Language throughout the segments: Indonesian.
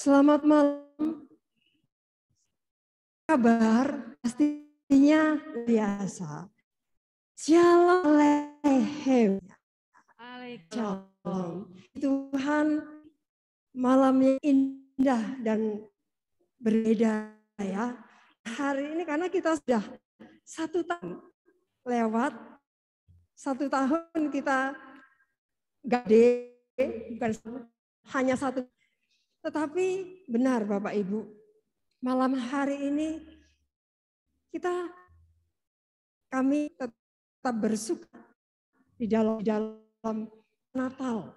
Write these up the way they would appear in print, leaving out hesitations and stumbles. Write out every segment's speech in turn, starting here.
Selamat malam. Kabar pastinya biasa. Shalom Aleichem. Shalom. Tuhan, malamnya indah dan berbeda ya. Hari ini karena kita sudah 1 tahun lewat, 1 tahun kita gade, bukan hanya 1. Tetapi benar Bapak Ibu, malam hari ini kami tetap bersuka di dalam Natal.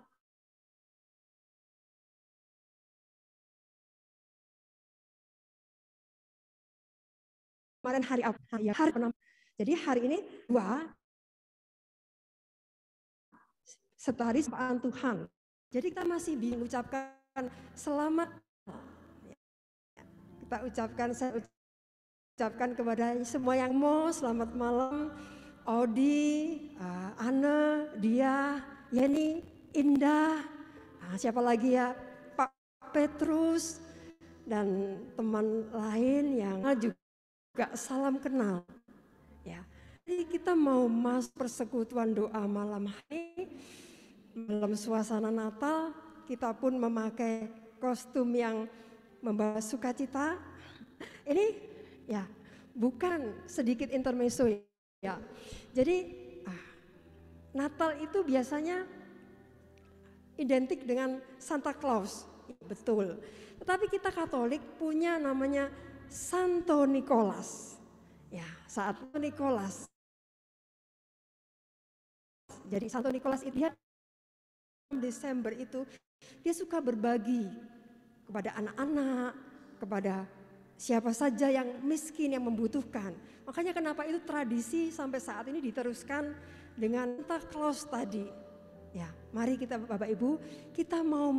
Kemarin hari apa? Hari penam. Jadi hari ini 2 setari sapaan Tuhan. Jadi kita masih mengucapkan selamat. Saya ucapkan kepada semua yang mau selamat malam. Audi, Ana, Dia, Yeni, Indah, siapa lagi ya, Pak Petrus, dan teman lain yang juga salam kenal. Ya, jadi kita mau masuk persekutuan doa malam hari, dalam suasana Natal, kita pun memakai kostum yang membawa sukacita. Ini ya bukan sedikit intermezzo ya. Jadi Natal itu biasanya identik dengan Santa Claus, betul. Tetapi kita Katolik punya namanya Santo Nicholas. Ya, saat Nicholas. Jadi Santo Nicholas itu dia Desember itu dia suka berbagi kepada anak-anak, kepada siapa saja yang miskin, yang membutuhkan. Makanya kenapa itu tradisi sampai saat ini diteruskan dengan Santa Claus tadi. Ya, mari kita Bapak Ibu, kita mau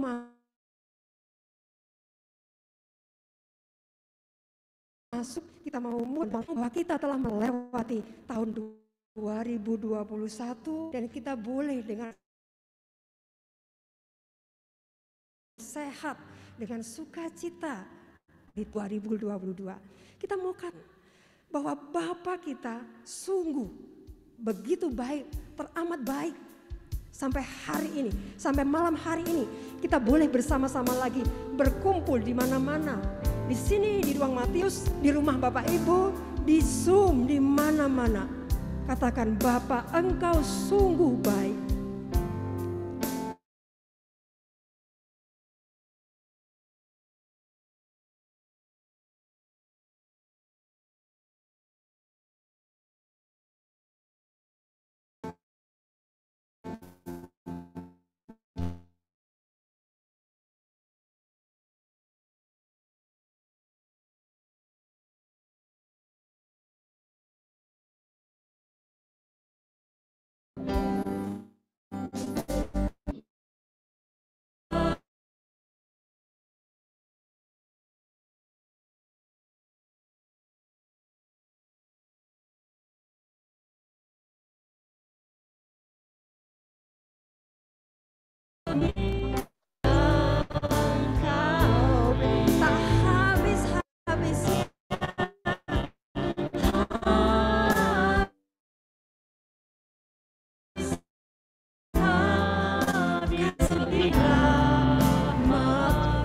masuk, kita mau bahwa kita telah melewati tahun 2021 dan kita boleh dengan sehat, dengan sukacita di 2022. Kita maukan bahwa Bapa kita sungguh begitu baik, teramat baik. Sampai hari ini, sampai malam hari ini kita boleh bersama-sama lagi berkumpul di mana-mana. Di sini di ruang Matius, di rumah Bapak Ibu, di Zoom, di mana-mana. Katakan, Bapa, Engkau sungguh baik.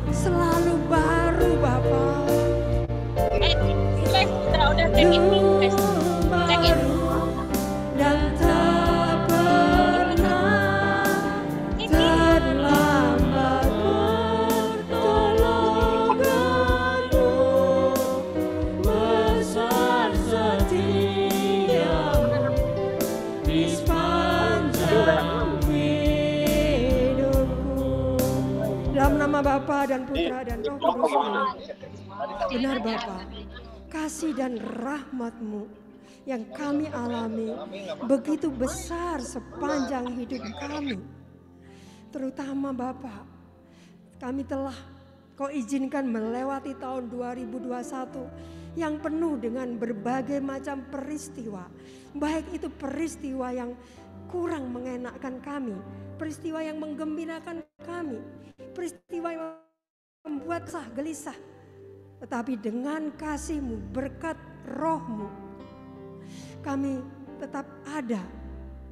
Selalu baru Bapak. Dan tak pernah terlambat pertolonganmu, besar setiamu di sepanjang hidupku. Dalam nama Bapa dan Putra dan Roh Kudus. Benar Bapa, kasih dan rahmat-Mu yang kami alami begitu besar sepanjang hidup kami. Terutama Bapa, kami telah Kau izinkan melewati tahun 2021 yang penuh dengan berbagai macam peristiwa. Baik itu peristiwa yang kurang mengenakkan kami, peristiwa yang menggembirakan kami, peristiwa yang membuat gelisah. Tetapi dengan kasih-Mu, berkat Roh-Mu, kami tetap ada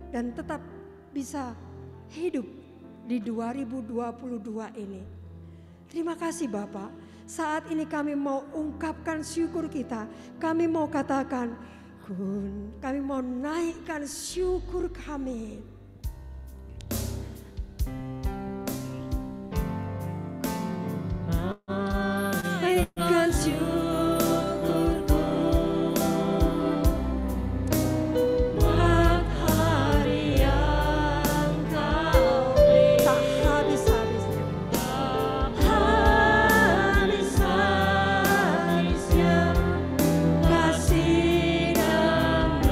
dan tetap bisa hidup di 2022 ini. Terima kasih Bapak. Saat ini kami mau ungkapkan syukur kita. Kami mau katakan, kami mau naikkan syukur kami. Naikkan syukurku buat hari yang Kau beri. Tak habis-habisnya, habis-habisnya kasih dan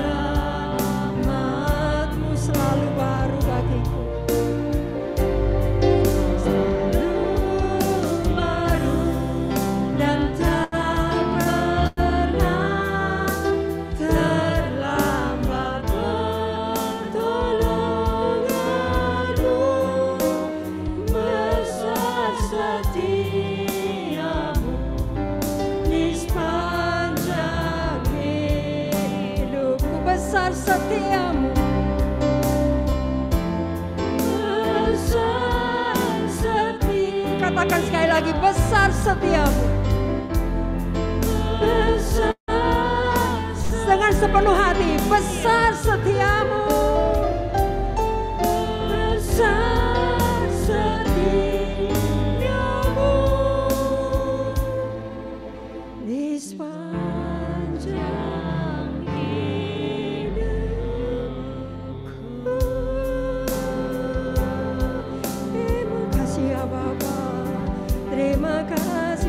rahmat-Mu selalu baru bagiku. Selalu baru dan tak pernah terlambat pertolongan-Mu. Besar setiamu di sepanjang hidupku. Besar setiamu, besar setia. Katakan sekali lagi, besar setiamu. Besar dengan sepenuh hati, besar setiamu. Besar setiamu di sepanjang hidupku. Terima kasih ya Bapak. Terima kasih.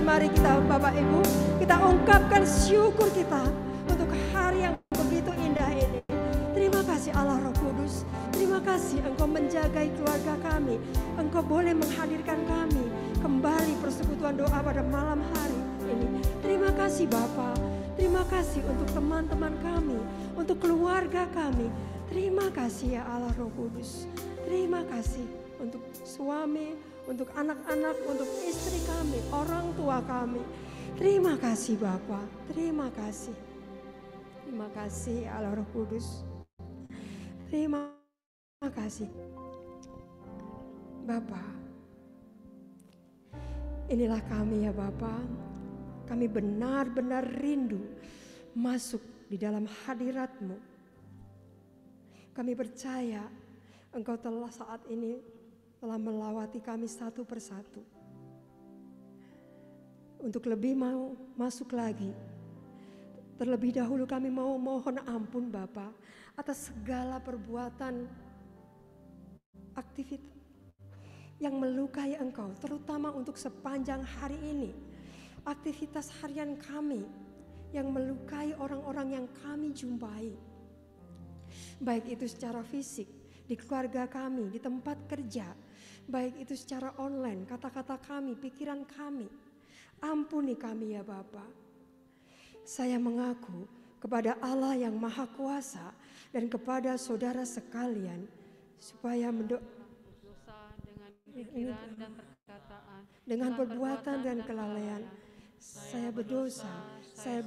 Mari kita Bapak Ibu, kita ungkapkan syukur kita untuk hari yang begitu indah ini. Terima kasih Allah Roh Kudus. Terima kasih Engkau menjagai keluarga kami. Engkau boleh menghadirkan kami kembali persekutuan doa pada malam hari ini. Terima kasih Bapa. Terima kasih untuk teman-teman kami, untuk keluarga kami. Terima kasih ya Allah Roh Kudus. Terima kasih untuk suami, untuk anak-anak, untuk istri kami, orang tua kami. Terima kasih Bapa. Terima kasih. Terima kasih Allah Roh Kudus. Terima kasih Bapa. Inilah kami ya Bapa. Kami benar-benar rindu masuk di dalam hadirat-Mu. Kami percaya Engkau telah saat ini telah melawati kami satu persatu. Untuk lebih mau masuk lagi, terlebih dahulu kami mau mohon ampun Bapa atas segala perbuatan aktivitas yang melukai Engkau, terutama untuk sepanjang hari ini. Aktivitas harian kami yang melukai orang-orang yang kami jumpai. Baik itu secara fisik, di keluarga kami, di tempat kerja. Baik itu secara online, kata-kata kami, pikiran kami. Ampuni kami ya Bapa. Saya mengaku kepada Allah yang Maha Kuasa dan kepada saudara sekalian supaya dosa dengan pikiran dan perkataan, dengan perbuatan dan kelalaian. Saya berdosa, saya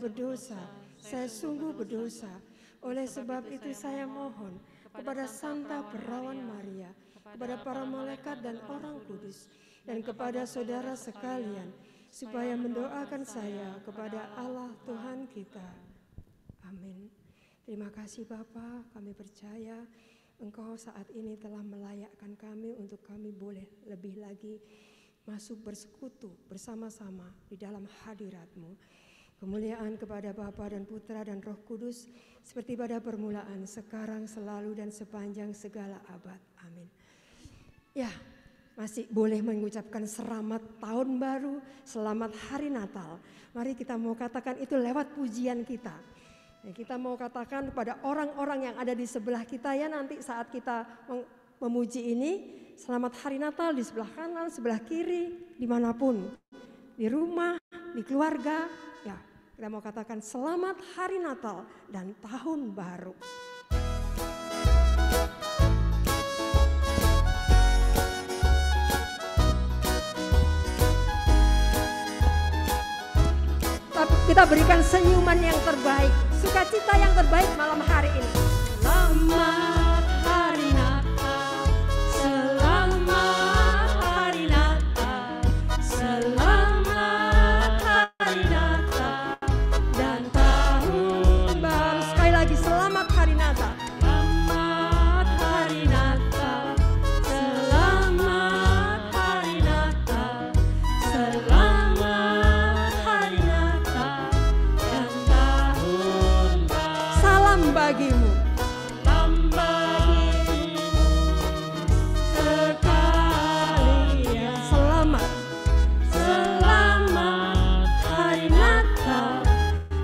sungguh berdosa. Oleh sebab itu saya mohon kepada Santa Perawan Maria, kepada para malaikat dan orang kudus, dan kepada saudara sekalian, supaya mendoakan saya kepada Allah Tuhan kita. Amin. Terima kasih Bapa, kami percaya Engkau saat ini telah melayakkan kami untuk kami boleh lebih lagi masuk bersekutu bersama-sama di dalam hadirat-Mu. Kemuliaan kepada Bapa dan Putra dan Roh Kudus seperti pada permulaan, sekarang, selalu dan sepanjang segala abad. Amin. Ya, masih boleh mengucapkan selamat tahun baru, selamat hari Natal. Mari kita mau katakan itu lewat pujian kita. Ya, kita mau katakan kepada orang-orang yang ada di sebelah kita ya, nanti saat kita memuji ini, selamat hari Natal di sebelah kanan, sebelah kiri, dimanapun. Di rumah, di keluarga, ya kita mau katakan selamat hari Natal dan tahun baru. Kita berikan senyuman yang terbaik, sukacita yang terbaik malam hari ini. Selamat hari Natal, selamat hari Natal, selamat hari Natal dan tahun baru. Sekali lagi, selamat hari Natal. Selamat hari Natal, selamat hari Natal, selamat hari Natal dan tahun baru. Salam bagimu. Salam bagimu sekalian. Selamat, selamat hari Natal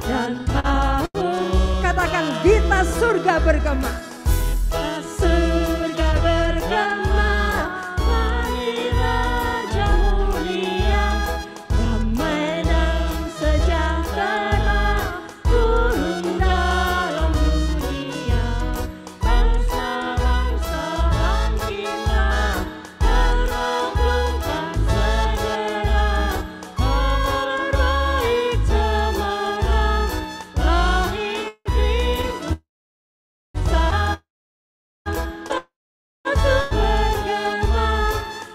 dan tahun. Katakan, Gita surga bergema. Gita surga bergema, lahir Raja mulia, damai dan sejahtera turun dalam dunia. Bangsa-bangsa bangkitlah, terobohkan segera, kabar baik cemerlang, lahir Kristus bergema,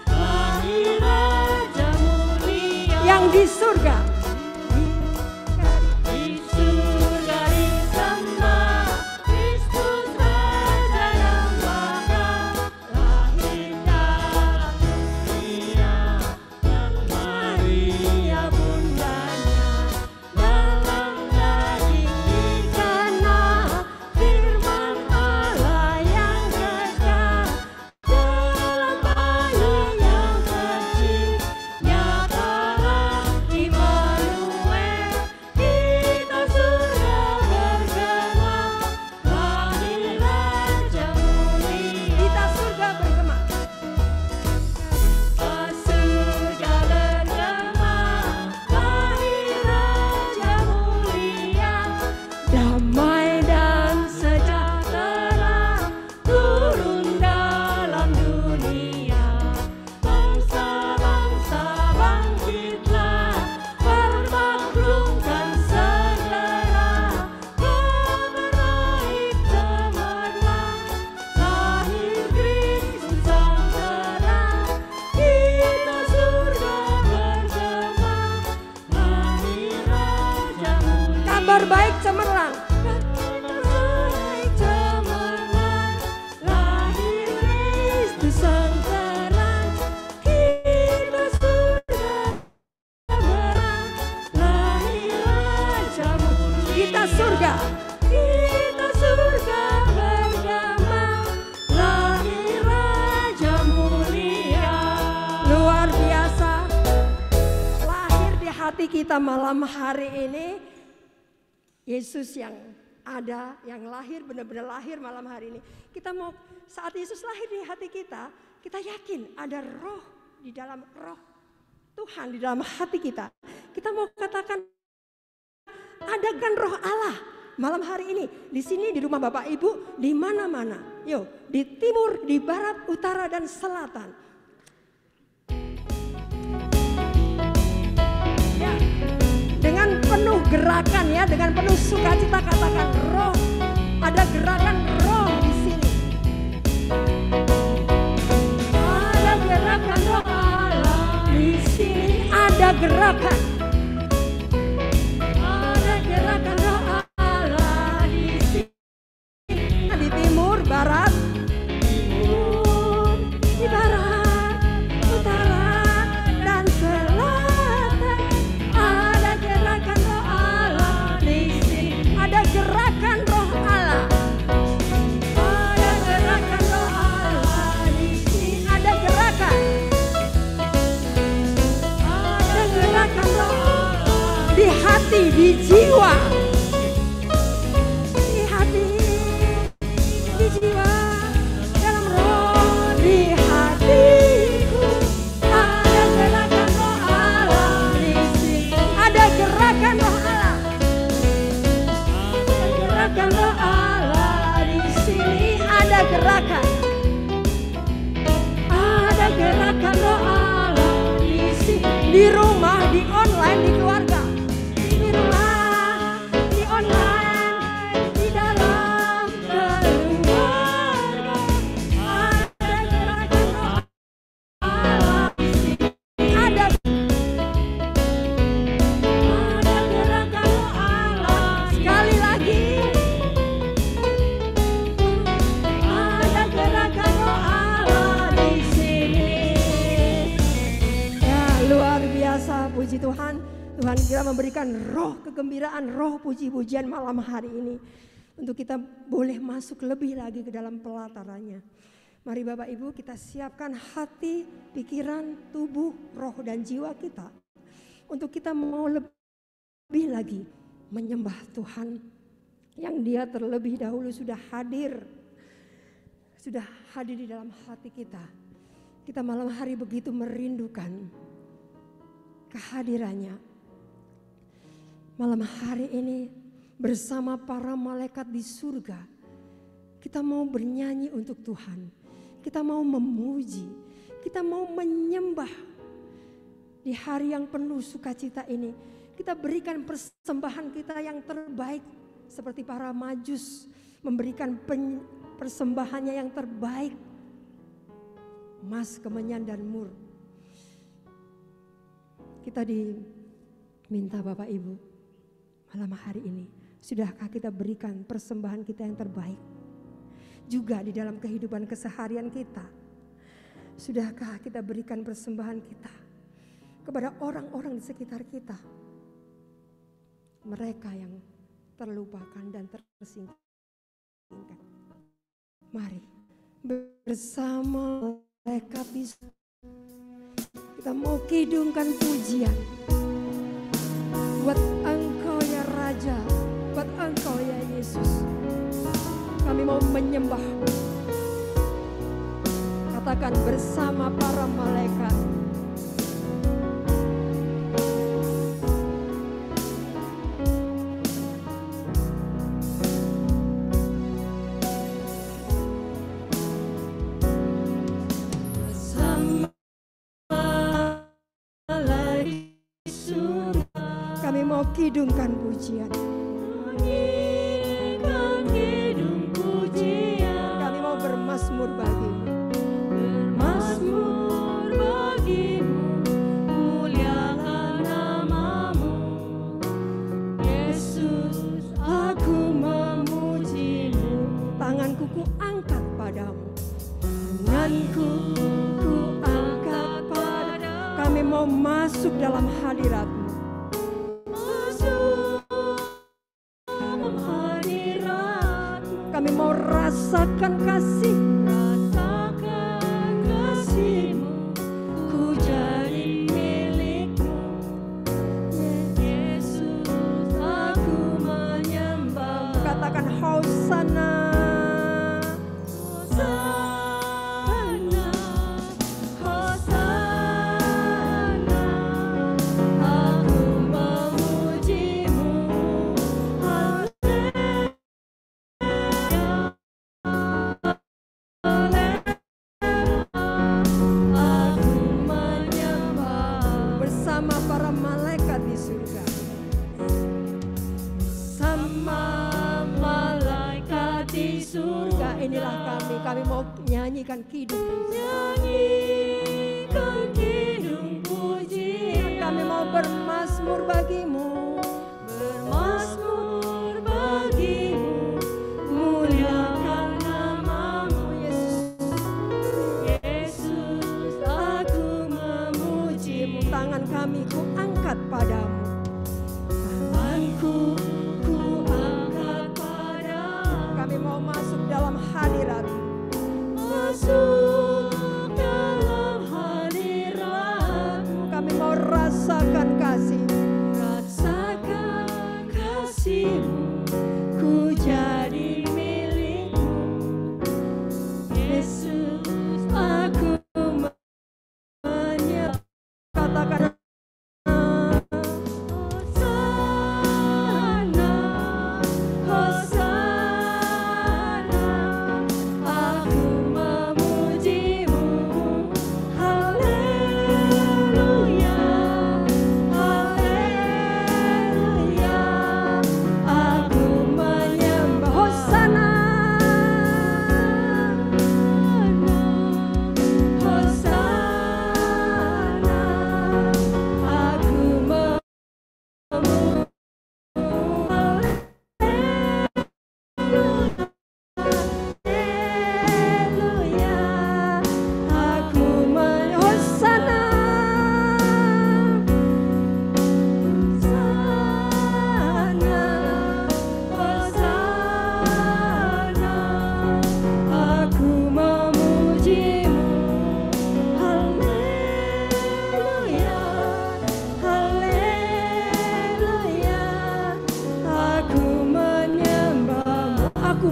lahir Raja mulia. Yang di surga, di surga di sana, Kristus Raja yang bakal lahir dalam dunia. Dan Maria bundanya, dalam daging dikena, firman Allah yang kekal, dalam bayi yang kecil, nyatalah Immanuel. Kita surga bergema, lahir Raja mulia. Kita surga bergema. Surga bergema, lahir Raja mulia, damai dan sejahtera turun dalam dunia. Bangsa-bangsa bangkitlah, permaklumkan segera, kabar baik cemerlang, lahir Kristus sang terang. Kita surga bergema, lahir Raja mulia. Kabar baik cemerlang. Kabar baik cemerlang, lahir Kristus sang terang. Kita surga bergema, lahir Raja mulia. Kita surga bergema, lahir Raja mulia. Luar biasa, lahir di hati kita malam hari ini. Yesus yang ada, yang lahir, benar-benar lahir malam hari ini. Kita mau, saat Yesus lahir di hati kita yakin ada roh di dalam, roh Tuhan di dalam hati kita. Kita mau katakan, adakan roh Allah malam hari ini. Di sini, di rumah Bapak Ibu, di mana-mana. Yuk, di timur, di barat, utara, dan selatan. Ya, dengan penuh gerakan ya, dengan penuh sukacita katakan roh. Ada gerakan roh di sini. Ada gerakan roh Allah di sini. Ada gerakan. Ada gerakan roh Allah di sini. Di timur, barat, di barat, utara, dan selatan. Ada gerakan roh Allah di sini. Ada gerakan roh Allah. Ada gerakan roh Allah di sini. Ada gerakan. Ada gerakan roh Allah di hati, di jiwa. Di hati, di jiwa, dalam roh, di hatiku. Ada gerakan roh Allah di sini. Ada gerakan roh Allah. Ada gerakan roh Allah di sini. Ada gerakan. Ada gerakan roh Allah di sini. Di rumah, di online, di keluarga. Di rumah. Tuhan kita memberikan roh kegembiraan, roh puji-pujian malam hari ini. Untuk kita boleh masuk lebih lagi ke dalam pelatarannya. Mari Bapak Ibu kita siapkan hati, pikiran, tubuh, roh dan jiwa kita. Untuk kita mau lebih lagi menyembah Tuhan yang Dia terlebih dahulu sudah hadir di dalam hati kita. Kita malam hari begitu merindukan kehadirannya. Malam hari ini bersama para malaikat di surga, kita mau bernyanyi untuk Tuhan. Kita mau memuji, kita mau menyembah. Di hari yang penuh sukacita ini, kita berikan persembahan kita yang terbaik. Seperti para majus memberikan persembahannya yang terbaik. Emas, kemenyan dan mur. Kita diminta Bapak Ibu, malam hari ini, sudahkah kita berikan persembahan kita yang terbaik? Juga di dalam kehidupan keseharian kita, sudahkah kita berikan persembahan kita kepada orang-orang di sekitar kita? Mereka yang terlupakan dan tersingkirkan. Mari bersama mereka kita mau kidungkan pujian buat Engkau ya Raja, buat Engkau ya Yesus. Kami mau menyembah. Katakan bersama para malaikat. Kami mau kidungkan pujian. Kami mau bermazmur bagimu. Bermazmur bagimu, muliakan namamu. Yesus, aku memujimu. Tanganku ku angkat padamu. Tanganku ku angkat padamu. Kami mau masuk dalam hadirat-Mu. Kami mau rasakan kasih, rasakan kasih-Mu, ku jadi milik-Mu. Yesus, aku menyembah. katakan Hosana. Hosana, Hosana, aku memuji-Mu. Bersama para malaikat di surga. Sama malaikat di surga, Inilah kami mau nyanyikan kidung. nyanyikan kidung pujian. Kami mau bermazmur bagimu. Bermazmur bagimu, muliakan namamu. Yesus, aku memuji-Mu. Tangan kami ku angkat padamu. Tanganku ku angkat padamu. Kami mau masuk dalam hadirat-Mu. Masuk dalam hadirat-Mu. Kami mau rasakan kasih. Rasakan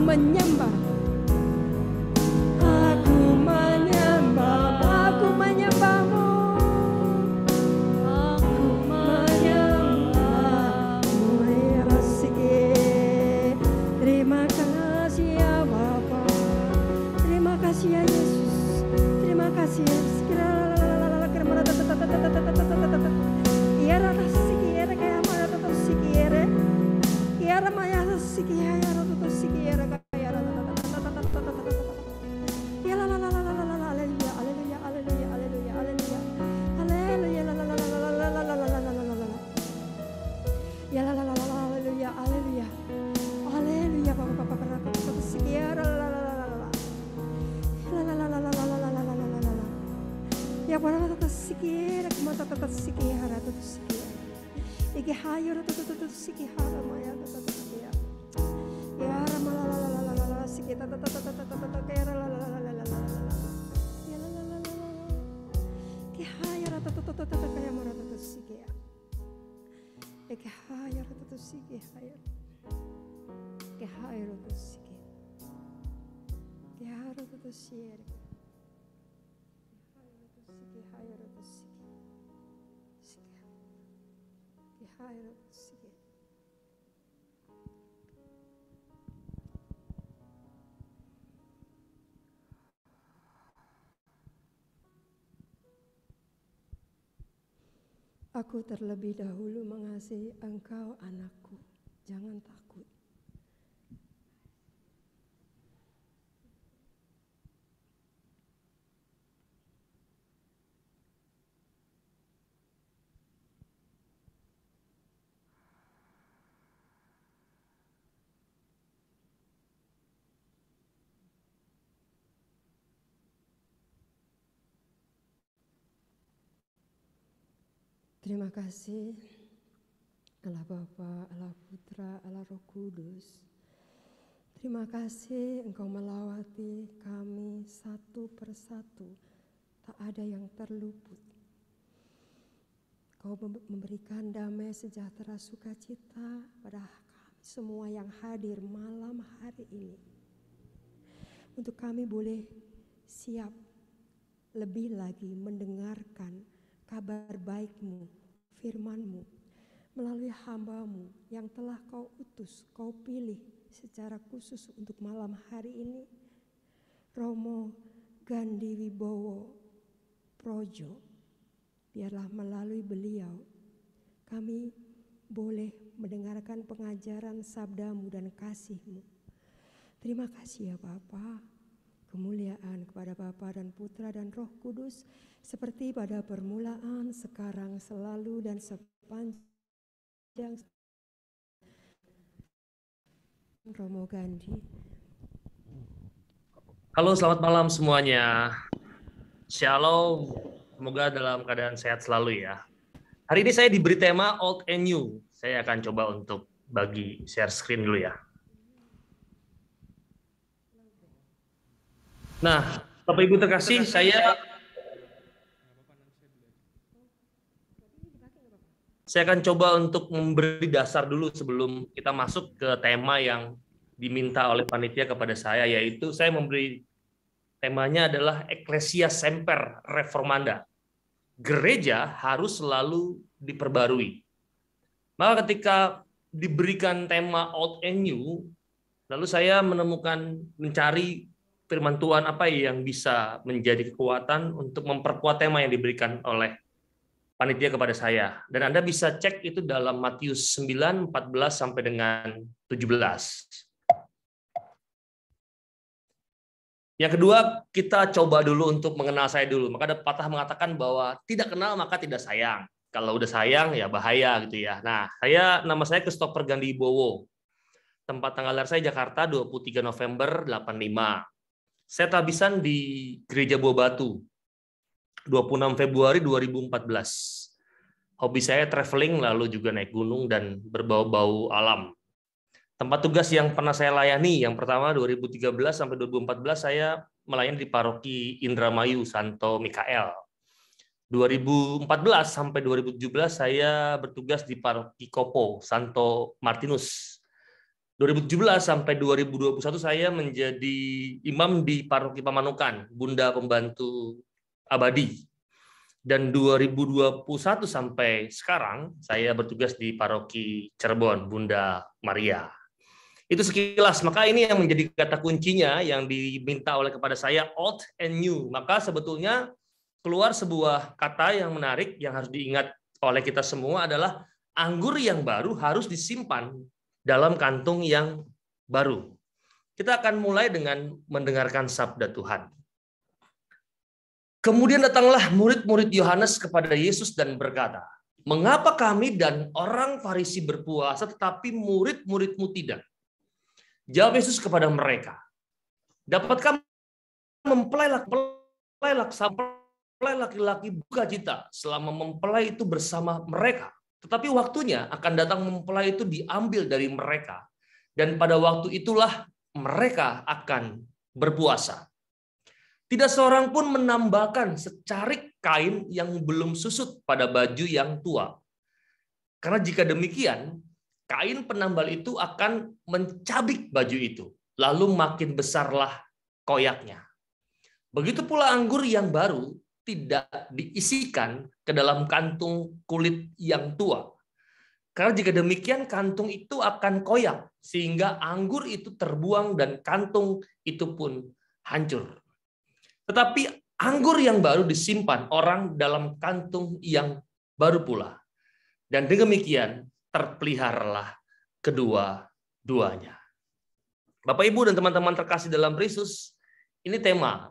menyembah. Aku menyembah, aku menyembahmu. Aku menyembahmu, ya Rasiki. Terima kasih ya Bapa. Terima kasih ya Yesus. Terima kasih ya Yesus. Ya Rasiki, ya kayak mana tuh Siki ya. Ya Ramaya Siki ya tuh Siki ya kayak ya la la la la la la la haleluya haleluya haleluya haleluya haleluya haleluya la la la la la la la la la la la la ya la la la la haleluya haleluya haleluya papa papa papa tuh Siki ya la la la la la la la la la la la la la la la la ya para tuh Siki ya kemana tuh Siki ya tuh Siki iki hayo tuh Siki hara maya tuh Siki ya ya rama la la la la la Siki ta ta ta ta ta ta kayak la la la la la la ya la la la la ki hayo tuh kayak mara tuh Siki ya iki hayo tuh Siki hayo ki hayo tuh Siki ki hayo tuh Siki Aku terlebih dahulu mengasihi engkau anakku, jangan takut. Terima kasih Allah Bapa, Allah Putra, Allah Roh Kudus. Terima kasih Engkau melawati kami satu persatu, tak ada yang terluput. Kau memberikan damai sejahtera sukacita pada kami semua yang hadir malam hari ini. Untuk kami boleh siap lebih lagi mendengarkan kabar baik-Mu, firman-Mu, melalui hamba-Mu yang telah Kau utus, Kau pilih secara khusus untuk malam hari ini. Romo Gandhi Wibowo Projo, biarlah melalui beliau kami boleh mendengarkan pengajaran sabda-Mu dan kasih-Mu. Terima kasih ya Bapa. Kemuliaan kepada Bapa dan Putra dan Roh Kudus, seperti pada permulaan, sekarang, selalu, dan sepanjang. Romo Gandhi. Halo, selamat malam semuanya. Shalom, semoga dalam keadaan sehat selalu ya. Hari ini saya diberi tema Old and New. Saya akan coba untuk bagi share screen dulu ya. Nah, Bapak Ibu terkasih, saya akan coba untuk memberi dasar dulu sebelum kita masuk ke tema yang diminta oleh panitia kepada saya, yaitu saya memberi temanya adalah Ecclesia Semper Reformanda. Gereja harus selalu diperbarui. Maka ketika diberikan tema Old and New, lalu saya mencari firman Tuhan apa yang bisa menjadi kekuatan untuk memperkuat tema yang diberikan oleh panitia kepada saya. Dan Anda bisa cek itu dalam Matius 9, 14 sampai dengan 17. Yang kedua, kita coba dulu untuk mengenal saya dulu. Maka ada patah mengatakan bahwa tidak kenal maka tidak sayang. Kalau udah sayang ya bahaya gitu ya. Nah, nama saya Christopher Gandhi Wibowo. Tempat tanggal lahir saya Jakarta 23 November 85. Saya tabisan di Gereja Buah Batu 26 Februari 2014. Hobi saya traveling, lalu juga naik gunung dan berbau-bau alam. Tempat tugas yang pernah saya layani, yang pertama 2013 sampai 2014 saya melayani di Paroki Indramayu Santo Mikael. 2014 sampai 2017 saya bertugas di Paroki Kopo Santo Martinus. 2017 sampai 2021 saya menjadi imam di Paroki Pamanukan, Bunda Pembantu Abadi. Dan 2021 sampai sekarang saya bertugas di Paroki Cirebon, Bunda Maria. Itu sekilas, maka ini yang menjadi kata kuncinya yang diminta oleh kepada saya, old and new. Maka sebetulnya keluar sebuah kata yang menarik yang harus diingat oleh kita semua adalah anggur yang baru harus disimpan dalam kantung yang baru. Kita akan mulai dengan mendengarkan sabda Tuhan. Kemudian datanglah murid-murid Yohanes kepada Yesus dan berkata, "Mengapa kami dan orang Farisi berpuasa tetapi murid-muridmu tidak?" Jawab Yesus kepada mereka, "Dapatkah mempelai laki-laki buka cita selama mempelai itu bersama mereka? Tetapi waktunya akan datang mempelai itu diambil dari mereka, dan pada waktu itulah mereka akan berpuasa. Tidak seorang pun menambahkan secarik kain yang belum susut pada baju yang tua. Karena jika demikian, kain penambal itu akan mencabik baju itu, lalu makin besarlah koyaknya. Begitu pula anggur yang baru tidak diisikan ke dalam kantung kulit yang tua. Karena jika demikian, kantung itu akan koyak, sehingga anggur itu terbuang dan kantung itu pun hancur. Tetapi anggur yang baru disimpan orang dalam kantung yang baru pula. Dan demikian terpeliharalah kedua-duanya." Bapak, Ibu, dan teman-teman terkasih dalam Kristus, ini tema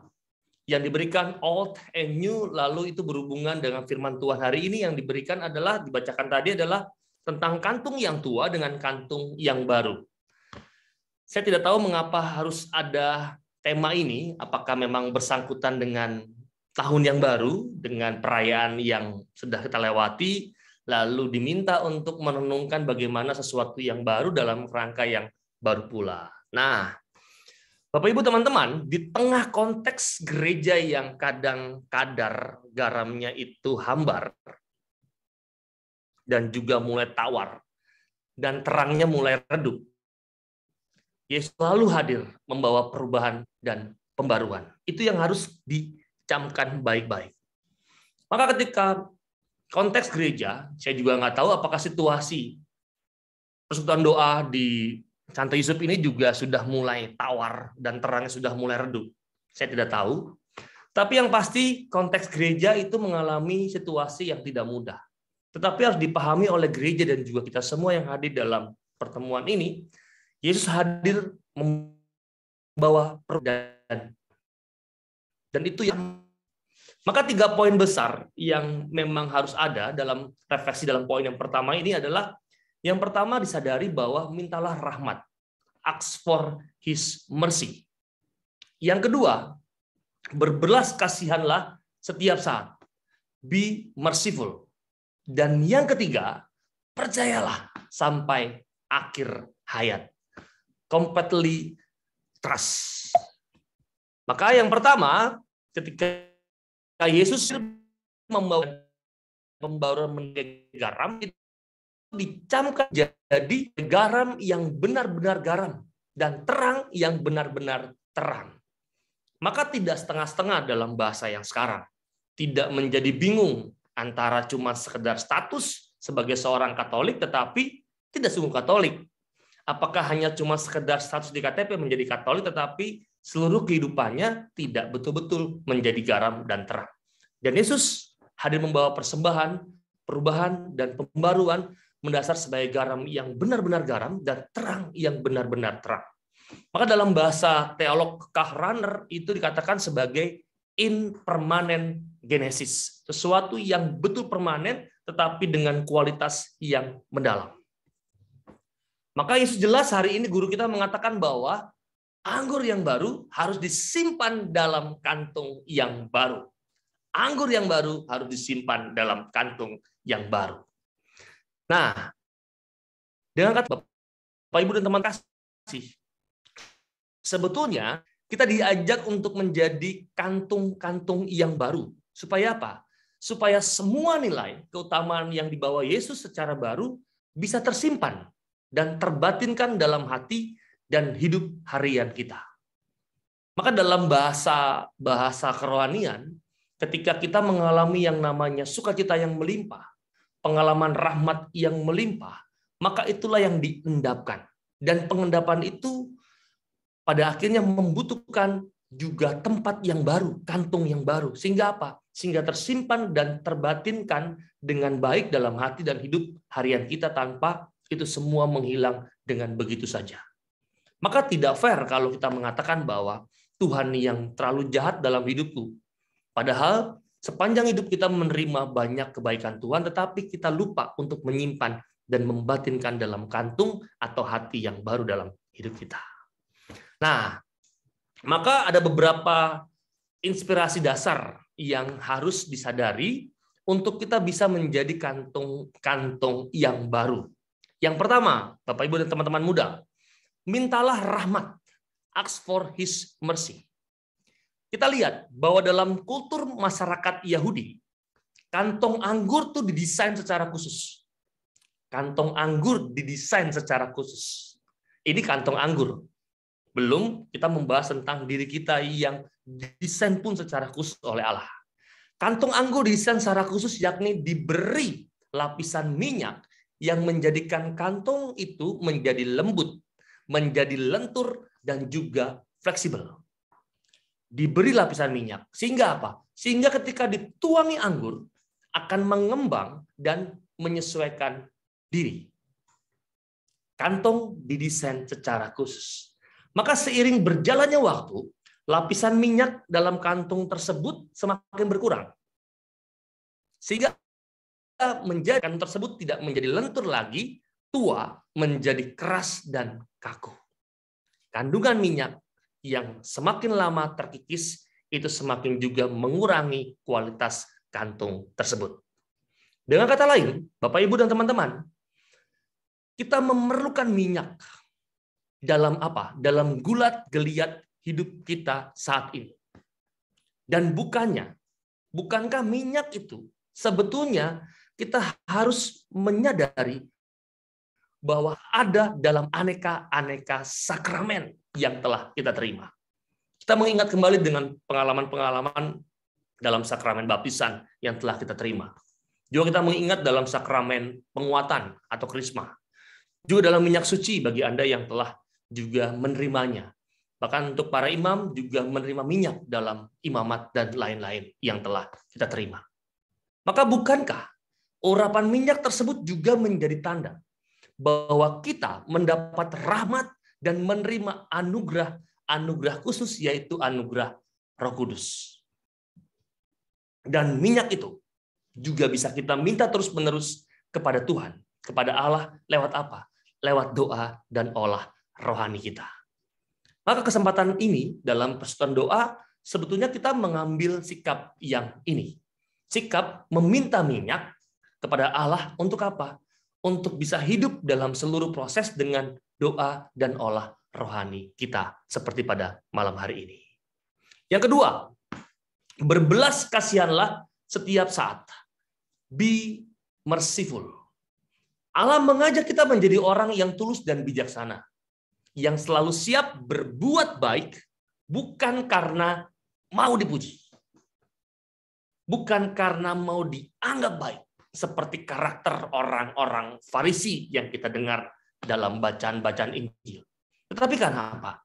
yang diberikan old and new, lalu itu berhubungan dengan firman Tuhan hari ini yang diberikan adalah, dibacakan tadi adalah tentang kantung yang tua dengan kantung yang baru. Saya tidak tahu mengapa harus ada tema ini, apakah memang bersangkutan dengan tahun yang baru, dengan perayaan yang sudah kita lewati, lalu diminta untuk merenungkan bagaimana sesuatu yang baru dalam rangka yang baru pula. Nah, Bapak, Ibu, teman-teman, di tengah konteks gereja yang kadang kadar garamnya itu hambar, dan juga mulai tawar, dan terangnya mulai redup, Yesus selalu hadir membawa perubahan dan pembaruan. Itu yang harus dicamkan baik-baik. Maka ketika konteks gereja, saya juga nggak tahu apakah situasi persekutuan doa di Santo Yusuf ini juga sudah mulai tawar dan terangnya sudah mulai redup. Saya tidak tahu. Tapi yang pasti konteks gereja itu mengalami situasi yang tidak mudah. Tetapi harus dipahami oleh gereja dan juga kita semua yang hadir dalam pertemuan ini, Yesus hadir membawa perubahan. Dan itu yang maka 3 poin besar yang memang harus ada dalam refleksi dalam poin yang pertama ini adalah, yang pertama disadari bahwa mintalah rahmat. Ask for his mercy. Yang kedua, berbelas kasihanlah setiap saat. Be merciful. Dan yang ketiga, percayalah sampai akhir hayat. Completely trust. Maka yang pertama, ketika Yesus membawa pembauran menjadi garam, itu dicamkan jadi garam yang benar-benar garam dan terang yang benar-benar terang. Maka tidak setengah-setengah dalam bahasa yang sekarang. Tidak menjadi bingung antara cuma sekedar status sebagai seorang Katolik tetapi tidak sungguh Katolik. Apakah hanya cuma sekedar status di KTP menjadi Katolik tetapi seluruh kehidupannya tidak betul-betul menjadi garam dan terang. Dan Yesus hadir membawa persembahan, perubahan, dan pembaruan mendasar sebagai garam yang benar-benar garam dan terang yang benar-benar terang. Maka dalam bahasa teolog Kahraner itu dikatakan sebagai impermanent genesis. Sesuatu yang betul permanen tetapi dengan kualitas yang mendalam. Maka Yesus jelas hari ini guru kita mengatakan bahwa anggur yang baru harus disimpan dalam kantung yang baru. Anggur yang baru harus disimpan dalam kantung yang baru. Nah, dengan kata Bapak, Ibu, dan teman kasih, sebetulnya kita diajak untuk menjadi kantung-kantung yang baru. Supaya apa? Supaya semua nilai keutamaan yang dibawa Yesus secara baru bisa tersimpan dan terbatinkan dalam hati dan hidup harian kita. Maka dalam bahasa kerohanian, ketika kita mengalami yang namanya sukacita yang melimpah, pengalaman rahmat yang melimpah, maka itulah yang diendapkan. Dan pengendapan itu pada akhirnya membutuhkan juga tempat yang baru, kantung yang baru. Sehingga apa? Sehingga tersimpan dan terbatinkan dengan baik dalam hati dan hidup harian kita tanpa itu semua menghilang dengan begitu saja. Maka tidak fair kalau kita mengatakan bahwa Tuhan yang terlalu jahat dalam hidupku. Padahal sepanjang hidup kita menerima banyak kebaikan Tuhan, tetapi kita lupa untuk menyimpan dan membatinkan dalam kantung atau hati yang baru dalam hidup kita. Nah, maka ada beberapa inspirasi dasar yang harus disadari untuk kita bisa menjadi kantung yang baru. Yang pertama, Bapak Ibu dan teman-teman muda, mintalah rahmat. Ask for His mercy. Kita lihat bahwa dalam kultur masyarakat Yahudi, kantong anggur itu didesain secara khusus. Kantong anggur didesain secara khusus. Ini kantong anggur. Belum kita membahas tentang diri kita yang didesain pun secara khusus oleh Allah. Kantong anggur didesain secara khusus, yakni diberi lapisan minyak yang menjadikan kantong itu menjadi lembut, menjadi lentur, dan juga fleksibel. Diberi lapisan minyak. Sehingga apa? Sehingga ketika dituangi anggur, akan mengembang dan menyesuaikan diri. Kantong didesain secara khusus. Maka seiring berjalannya waktu, lapisan minyak dalam kantong tersebut semakin berkurang. Sehingga menjadi kantong tersebut tidak menjadi lentur lagi, tua, menjadi keras dan kaku. Kandungan minyak yang semakin lama terkikis itu semakin juga mengurangi kualitas kantung tersebut. Dengan kata lain, Bapak Ibu dan teman-teman, kita memerlukan minyak dalam apa? Dalam gulat geliat hidup kita saat ini. Dan bukankah minyak itu sebetulnya kita harus menyadari bahwa ada dalam aneka-aneka sakramen yang telah kita terima. Kita mengingat kembali dengan pengalaman-pengalaman dalam sakramen baptisan yang telah kita terima. Juga kita mengingat dalam sakramen penguatan atau krisma. Juga dalam minyak suci bagi Anda yang telah juga menerimanya. Bahkan untuk para imam juga menerima minyak dalam imamat dan lain-lain yang telah kita terima. Maka bukankah urapan minyak tersebut juga menjadi tanda bahwa kita mendapat rahmat dan menerima anugerah khusus, yaitu anugerah Roh Kudus. Dan minyak itu juga bisa kita minta terus-menerus kepada Tuhan, kepada Allah, lewat apa? Lewat doa dan olah rohani kita. Maka kesempatan ini dalam persekutuan doa, sebetulnya kita mengambil sikap yang ini. Sikap meminta minyak kepada Allah untuk apa? Untuk bisa hidup dalam seluruh proses dengan doa dan olah rohani kita, seperti pada malam hari ini. Yang kedua, berbelas kasihanlah setiap saat. Be merciful. Allah mengajak kita menjadi orang yang tulus dan bijaksana, yang selalu siap berbuat baik, bukan karena mau dipuji, bukan karena mau dianggap baik, seperti karakter orang-orang Farisi yang kita dengar dalam bacaan-bacaan Injil. Tetapi karena apa?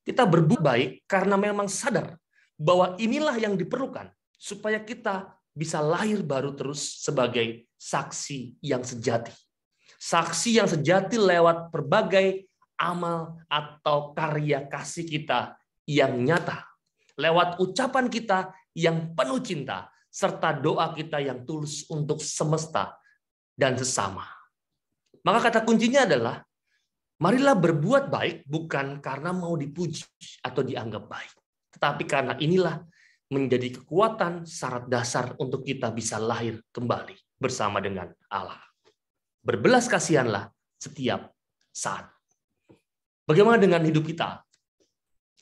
Kita berbuat baik karena memang sadar bahwa inilah yang diperlukan supaya kita bisa lahir baru terus sebagai saksi yang sejati. Saksi yang sejati lewat berbagai amal atau karya kasih kita yang nyata. Lewat ucapan kita yang penuh cinta, serta doa kita yang tulus untuk semesta dan sesama. Maka kata kuncinya adalah, marilah berbuat baik bukan karena mau dipuji atau dianggap baik, tetapi karena inilah menjadi kekuatan syarat dasar untuk kita bisa lahir kembali bersama dengan Allah. Berbelas kasihanlah setiap saat. Bagaimana dengan hidup kita?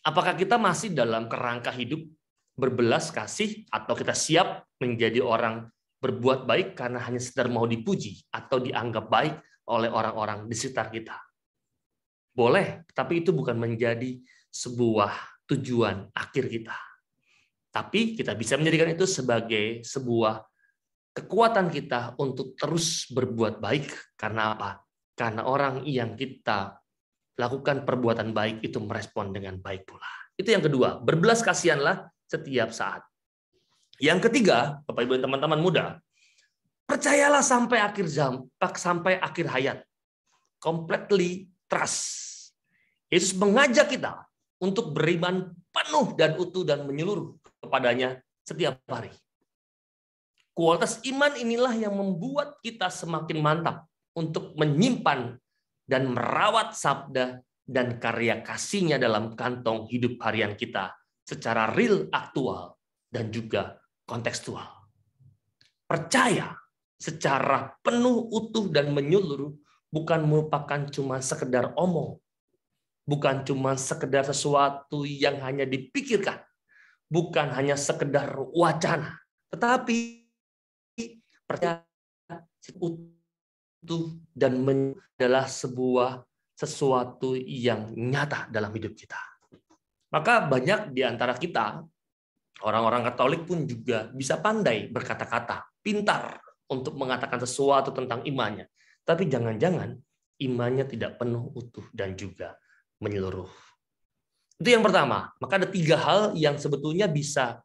Apakah kita masih dalam kerangka hidup berbelas kasih, atau kita siap menjadi orang berbuat baik karena hanya sekedar mau dipuji atau dianggap baik oleh orang-orang di sekitar kita. Boleh, tapi itu bukan menjadi sebuah tujuan akhir kita. Tapi kita bisa menjadikan itu sebagai sebuah kekuatan kita untuk terus berbuat baik. Karena apa? Karena orang yang kita lakukan perbuatan baik itu merespon dengan baik pula. Itu yang kedua, berbelas kasihanlah setiap saat. Yang ketiga, Bapak Ibu dan teman-teman muda, percayalah sampai akhir hayat. Completely trust. Yesus mengajak kita untuk beriman penuh dan utuh dan menyeluruh kepadanya setiap hari. Kualitas iman inilah yang membuat kita semakin mantap untuk menyimpan dan merawat sabda dan karya kasih-Nya dalam kantong hidup harian kita secara real, aktual, dan juga kontekstual. Percaya secara penuh, utuh, dan menyeluruh bukan merupakan cuma sekedar omong, bukan cuma sekedar sesuatu yang hanya dipikirkan, bukan hanya sekedar wacana, tetapi percaya utuh dan adalah sesuatu yang nyata dalam hidup kita. Maka banyak di antara kita, orang-orang Katolik pun juga bisa pandai berkata-kata, pintar untuk mengatakan sesuatu tentang imannya. Tapi jangan-jangan imannya tidak penuh, utuh, dan juga menyeluruh. Itu yang pertama. Maka ada 3 hal yang sebetulnya bisa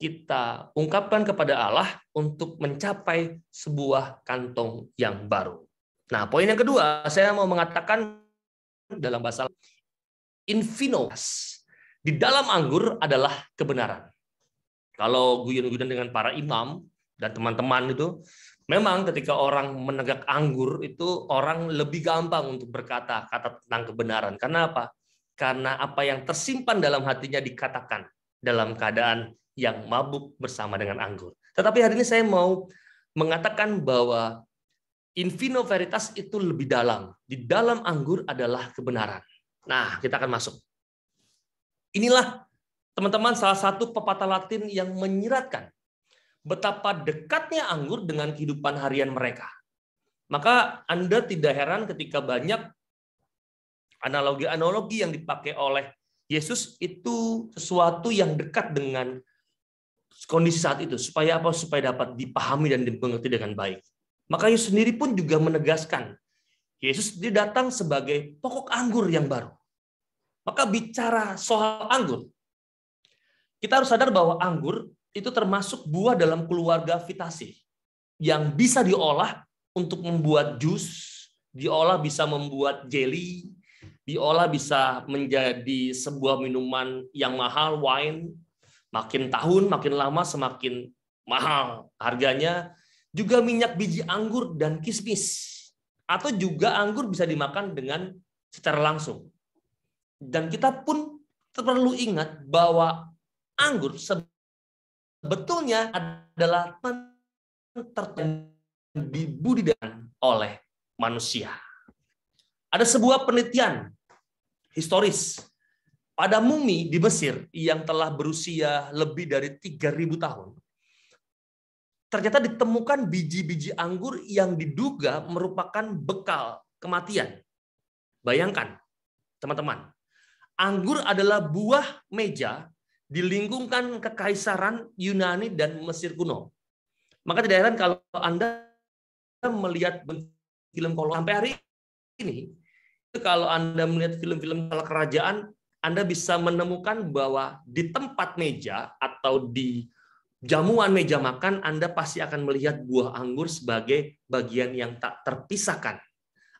kita ungkapkan kepada Allah untuk mencapai sebuah kantong yang baru. Nah, poin yang kedua, saya mau mengatakan dalam bahasa infinos. Di dalam anggur adalah kebenaran. Kalau guyon-guyon dengan para imam dan teman-teman itu, memang ketika orang menegak anggur itu orang lebih gampang untuk berkata kata tentang kebenaran. Karena apa? Karena apa yang tersimpan dalam hatinya dikatakan dalam keadaan yang mabuk bersama dengan anggur. Tetapi hari ini saya mau mengatakan bahwa infino veritas itu lebih dalam. Di dalam anggur adalah kebenaran. Nah, kita akan masuk. Inilah, teman-teman, salah satu pepatah Latin yang menyiratkan betapa dekatnya anggur dengan kehidupan harian mereka. Maka Anda tidak heran ketika banyak analogi-analogi yang dipakai oleh Yesus itu sesuatu yang dekat dengan kondisi saat itu. Supaya apa? Supaya dapat dipahami dan dimengerti dengan baik. Maka Yesus sendiri pun juga menegaskan, Yesus dia datang sebagai pokok anggur yang baru. Maka bicara soal anggur, kita harus sadar bahwa anggur itu termasuk buah dalam keluarga Vitaceae yang bisa diolah untuk membuat jus, diolah bisa membuat jelly, diolah bisa menjadi sebuah minuman yang mahal, wine. Makin tahun, makin lama semakin mahal harganya. Juga minyak biji anggur dan kismis. Atau juga anggur bisa dimakan dengan secara langsung. Dan kita pun perlu ingat bahwa anggur sebetulnya adalah dibudidayakan oleh manusia. Ada sebuah penelitian historis pada mumi di Mesir yang telah berusia lebih dari 3.000 tahun. Ternyata ditemukan biji-biji anggur yang diduga merupakan bekal kematian. Bayangkan, teman-teman. Anggur adalah buah meja di lingkungan kekaisaran Yunani dan Mesir kuno. Maka tidak heran kalau Anda melihat film kolonial sampai hari ini, kalau Anda melihat film-film kerajaan, Anda bisa menemukan bahwa di tempat meja atau di jamuan meja makan, Anda pasti akan melihat buah anggur sebagai bagian yang tak terpisahkan.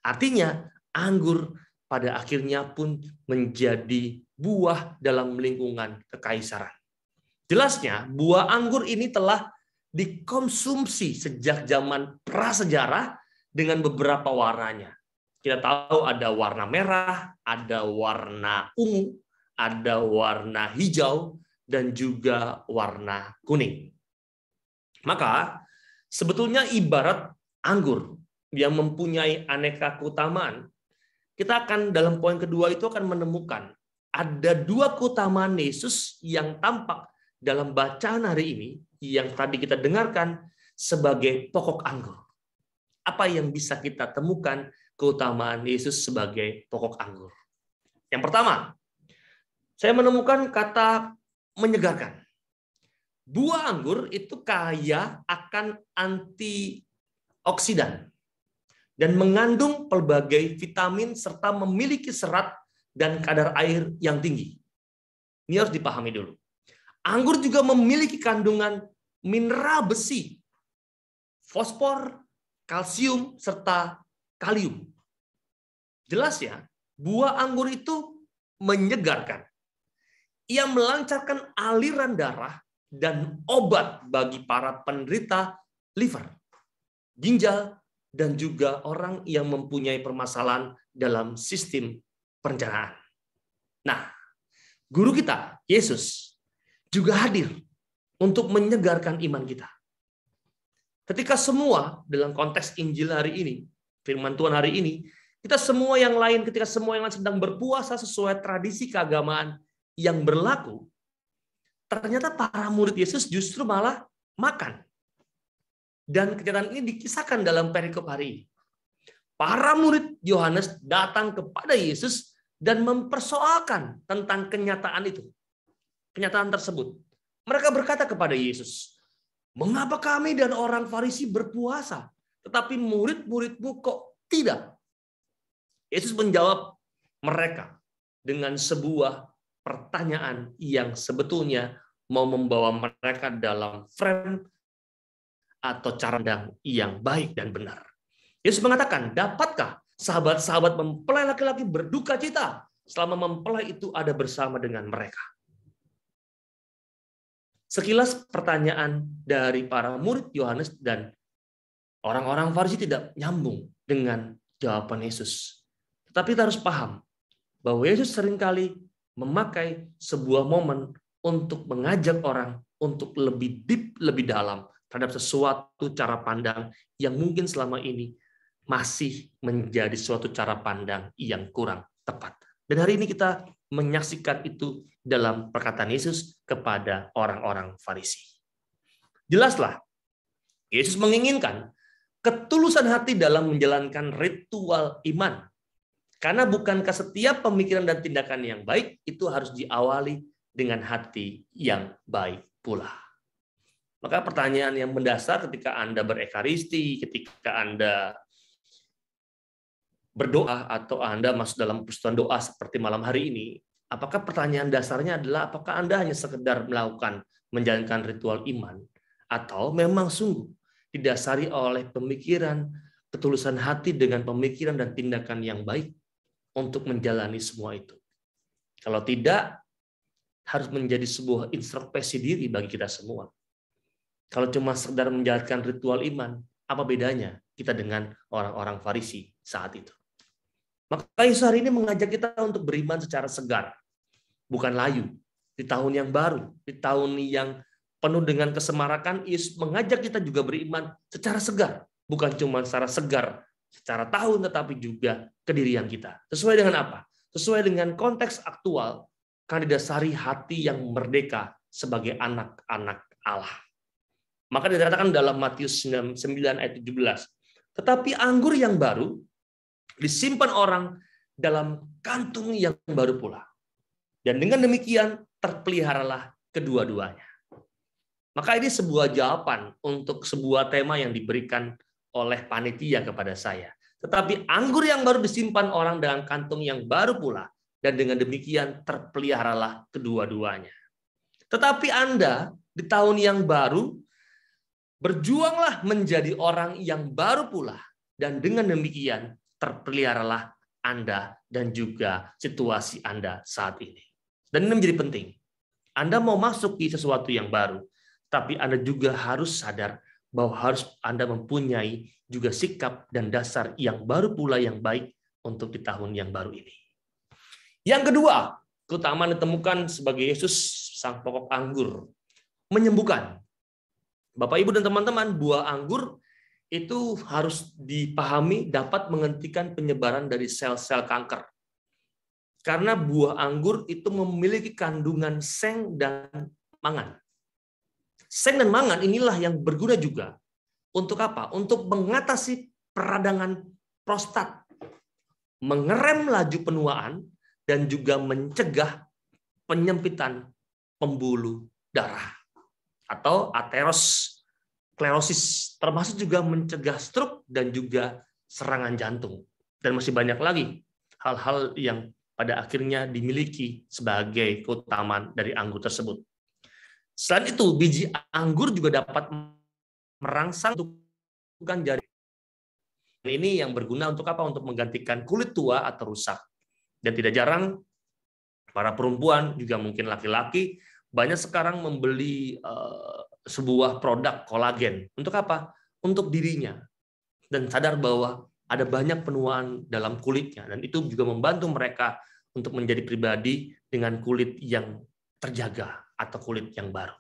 Artinya, anggur pada akhirnya pun menjadi buah dalam lingkungan kekaisaran. Jelasnya, buah anggur ini telah dikonsumsi sejak zaman prasejarah dengan beberapa warnanya. Kita tahu ada warna merah, ada warna ungu, ada warna hijau, dan juga warna kuning. Maka, sebetulnya ibarat anggur yang mempunyai aneka keutamaan, kita akan dalam poin kedua itu akan menemukan ada 2 keutamaan Yesus yang tampak dalam bacaan hari ini yang tadi kita dengarkan sebagai pokok anggur. Apa yang bisa kita temukan keutamaan Yesus sebagai pokok anggur. Yang pertama, saya menemukan kata menyegarkan. Buah anggur itu kaya akan antioksidan dan mengandung pelbagai vitamin serta memiliki serat dan kadar air yang tinggi. Ini harus dipahami dulu. Anggur juga memiliki kandungan mineral besi, fosfor, kalsium, serta kalium. Jelas ya, buah anggur itu menyegarkan. Ia melancarkan aliran darah dan obat bagi para penderita liver, ginjal, dan juga orang yang mempunyai permasalahan dalam sistem pencernaan. Nah, guru kita, Yesus, juga hadir untuk menyegarkan iman kita. Ketika semua, dalam konteks Injil hari ini, firman Tuhan hari ini, ketika semua yang lain sedang berpuasa sesuai tradisi keagamaan yang berlaku, ternyata para murid Yesus justru malah makan. Dan kenyataan ini dikisahkan dalam perikop hari ini. Para murid Yohanes datang kepada Yesus dan mempersoalkan tentang kenyataan itu. Kenyataan tersebut. Mereka berkata kepada Yesus, "Mengapa kami dan orang Farisi berpuasa, tetapi murid-muridmu kok tidak?" Yesus menjawab mereka dengan sebuah pertanyaan yang sebetulnya mau membawa mereka dalam frame atau cara pandang yang baik dan benar. Yesus mengatakan, dapatkah sahabat-sahabat mempelai laki-laki berduka cita selama mempelai itu ada bersama dengan mereka? Sekilas pertanyaan dari para murid Yohanes dan orang-orang Farisi tidak nyambung dengan jawaban Yesus. Tetapi kita harus paham bahwa Yesus seringkali memakai sebuah momen untuk mengajak orang untuk lebih deep, lebih dalam terhadap sesuatu cara pandang yang mungkin selama ini masih menjadi suatu cara pandang yang kurang tepat. Dan hari ini kita menyaksikan itu dalam perkataan Yesus kepada orang-orang Farisi. Jelaslah, Yesus menginginkan ketulusan hati dalam menjalankan ritual iman. Karena bukankah setiap pemikiran dan tindakan yang baik itu harus diawali dengan hati yang baik pula. Maka pertanyaan yang mendasar ketika Anda berekaristi, ketika Anda berdoa atau Anda masuk dalam persekutuan doa seperti malam hari ini, apakah pertanyaan dasarnya adalah apakah Anda hanya sekedar melakukan menjalankan ritual iman atau memang sungguh didasari oleh pemikiran, ketulusan hati dengan pemikiran dan tindakan yang baik untuk menjalani semua itu. Kalau tidak, harus menjadi sebuah introspeksi diri bagi kita semua. Kalau cuma sekedar menjalankan ritual iman, apa bedanya kita dengan orang-orang Farisi saat itu? Maka Yesus hari ini mengajak kita untuk beriman secara segar, bukan layu. Di tahun yang baru, di tahun yang penuh dengan kesemarakan, Yesus mengajak kita juga beriman secara segar, bukan cuma secara segar secara tahun, tetapi juga kedirian kita. Sesuai dengan apa? Sesuai dengan konteks aktual, karena didasari hati yang merdeka sebagai anak-anak Allah. Maka dikatakan dalam Matius 9 ayat 17, tetapi anggur yang baru disimpan orang dalam kantung yang baru pula. Dan dengan demikian terpeliharalah kedua-duanya. Maka ini sebuah jawaban untuk sebuah tema yang diberikan oleh panitia kepada saya. Tetapi anggur yang baru disimpan orang dalam kantung yang baru pula, dan dengan demikian terpeliharalah kedua-duanya. Tetapi Anda di tahun yang baru, berjuanglah menjadi orang yang baru pula, dan dengan demikian terpeliharalah Anda dan juga situasi Anda saat ini. Dan ini menjadi penting. Anda mau masuk di sesuatu yang baru, tapi Anda juga harus sadar bahwa harus Anda mempunyai juga sikap dan dasar yang baru pula yang baik untuk di tahun yang baru ini. Yang kedua, keutamaan ditemukan sebagai Yesus sang pokok anggur, menyembuhkan. Bapak, Ibu, dan teman-teman, buah anggur itu harus dipahami dapat menghentikan penyebaran dari sel-sel kanker. Karena buah anggur itu memiliki kandungan seng dan mangan. Seng dan mangan inilah yang berguna juga. Untuk apa? Untuk mengatasi peradangan prostat mengerem laju penuaan, dan juga mencegah penyempitan pembuluh darah atau aterosklerosis, termasuk juga mencegah stroke dan juga serangan jantung. Dan masih banyak lagi hal-hal yang pada akhirnya dimiliki sebagai keutamaan dari anggur tersebut. Selain itu, biji anggur juga dapat merangsang tumbukan jaringan. Ini yang berguna untuk apa? Untuk menggantikan kulit tua atau rusak. Dan tidak jarang para perempuan, juga mungkin laki-laki, banyak sekarang membeli sebuah produk kolagen. Untuk apa? Untuk dirinya. Dan sadar bahwa ada banyak penuaan dalam kulitnya. Dan itu juga membantu mereka untuk menjadi pribadi dengan kulit yang terjaga atau kulit yang baru.